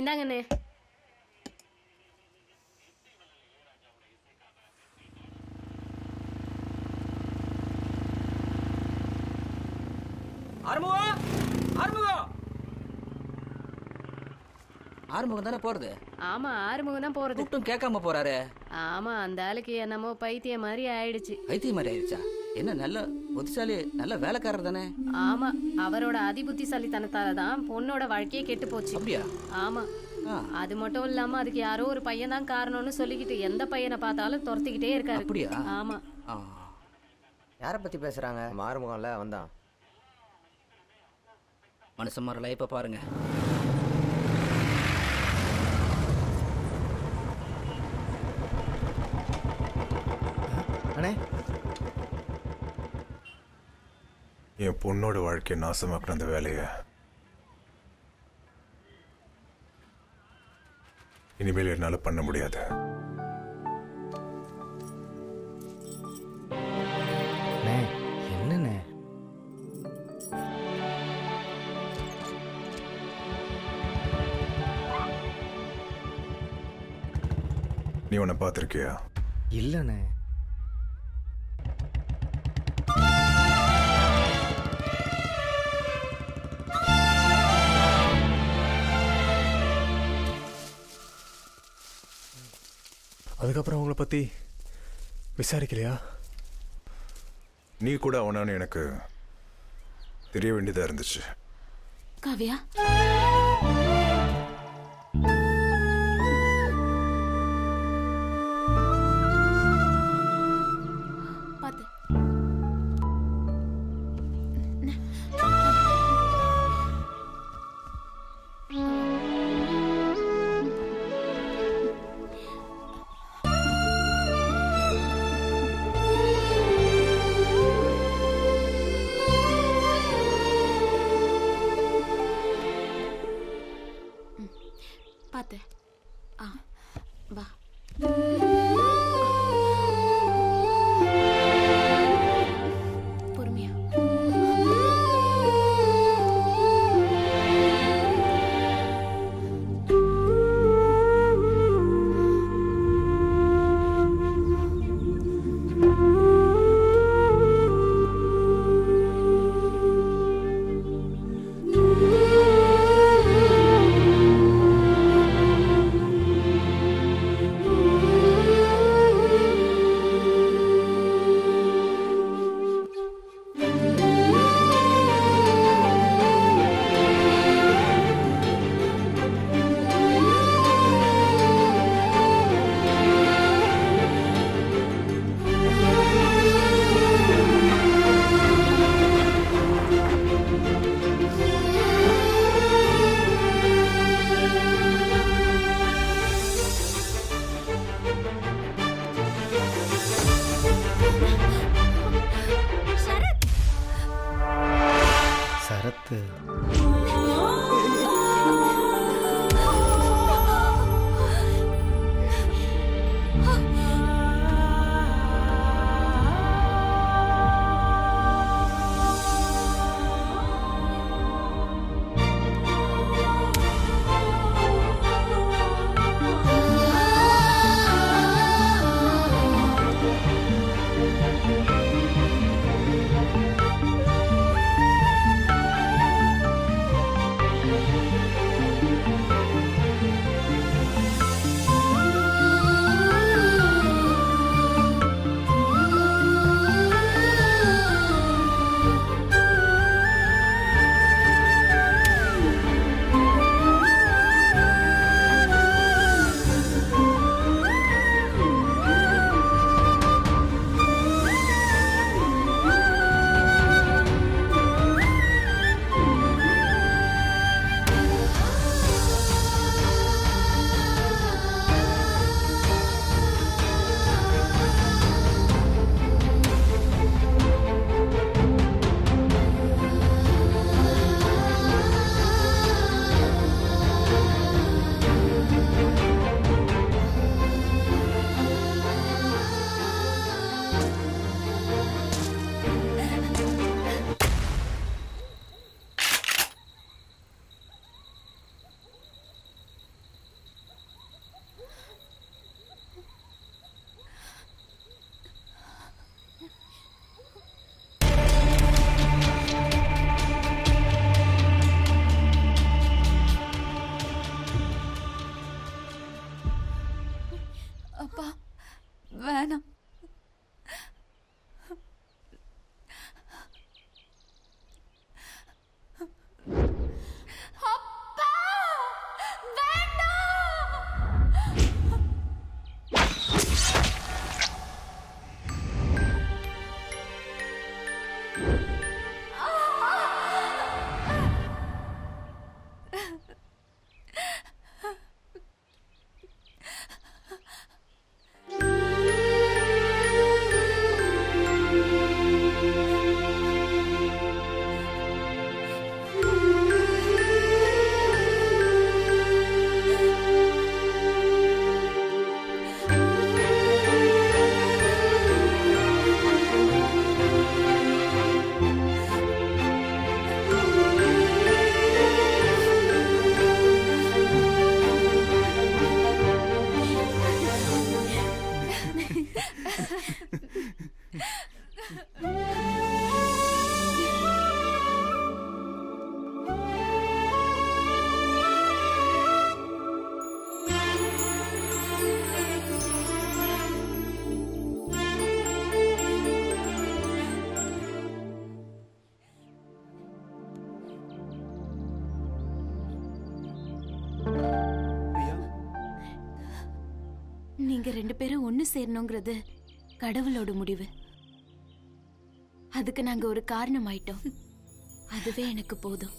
இந்தாங்கண்ணே. ஆறுமுகம் தானே போறது? ஆமா, ஆறுமுகம் தான் போறது. கூப்பிட்டும் கேட்காம போறாரு. ஆமா, அந்த ஆளுக்கு என்னமோ பைத்தியம் மாதிரி ஆயிடுச்சு. பைத்தியம் மாதிரி ஆயிடுச்சா? என்ன நல்ல புத்திசாலி, நல்ல வேலைக்காரர் தானே? ஆமா, அவரோட அதிபுத்திசாலித்தனத்தால தான் பொண்ணோட வாழ்க்கையே கெட்டு போச்சு. அப்படியா? ஆமா. அது மட்டும் இல்லாம அதுக்கு யாரோ ஒரு பையன் தான் காரணம்னு சொல்லிக்கிட்டு எந்த பையனை பார்த்தாலும் துரத்திக்கிட்டே இருக்காரு. அப்படியா? ஆமா. யாரை பத்தி பேசுறாங்க? மாறுமுகம்ல வந்தான். மனுஷன் மாதிரி லைஃப்பை பாருங்க. அண்ணே, என் பொண்ணோட வாழ்க்கையை நாசமாக்குன அந்த வேலையை இனிமேல் என்னால பண்ண முடியாது. என்னண்ணே? நீ உன்னை பார்த்திருக்கியா? இல்லண்ணே. அதுக்கப்புறம் அவங்கள பத்தி விசாரிக்கலையா? நீ கூட அவனான்னு எனக்கு தெரிய வேண்டியதா இருந்துச்சு. காவியா, பாத்து. பாத்து. வா. பொறுமையா. சரத்து. வேணாம். நீங்க 2 பேரும் ஒண்ணு சேரணுங்கிறது கடவுளோட முடிவு. அதுக்கு நாங்க ஒரு காரணம் ஆயிட்டோம். அதுவே எனக்கு போதும்.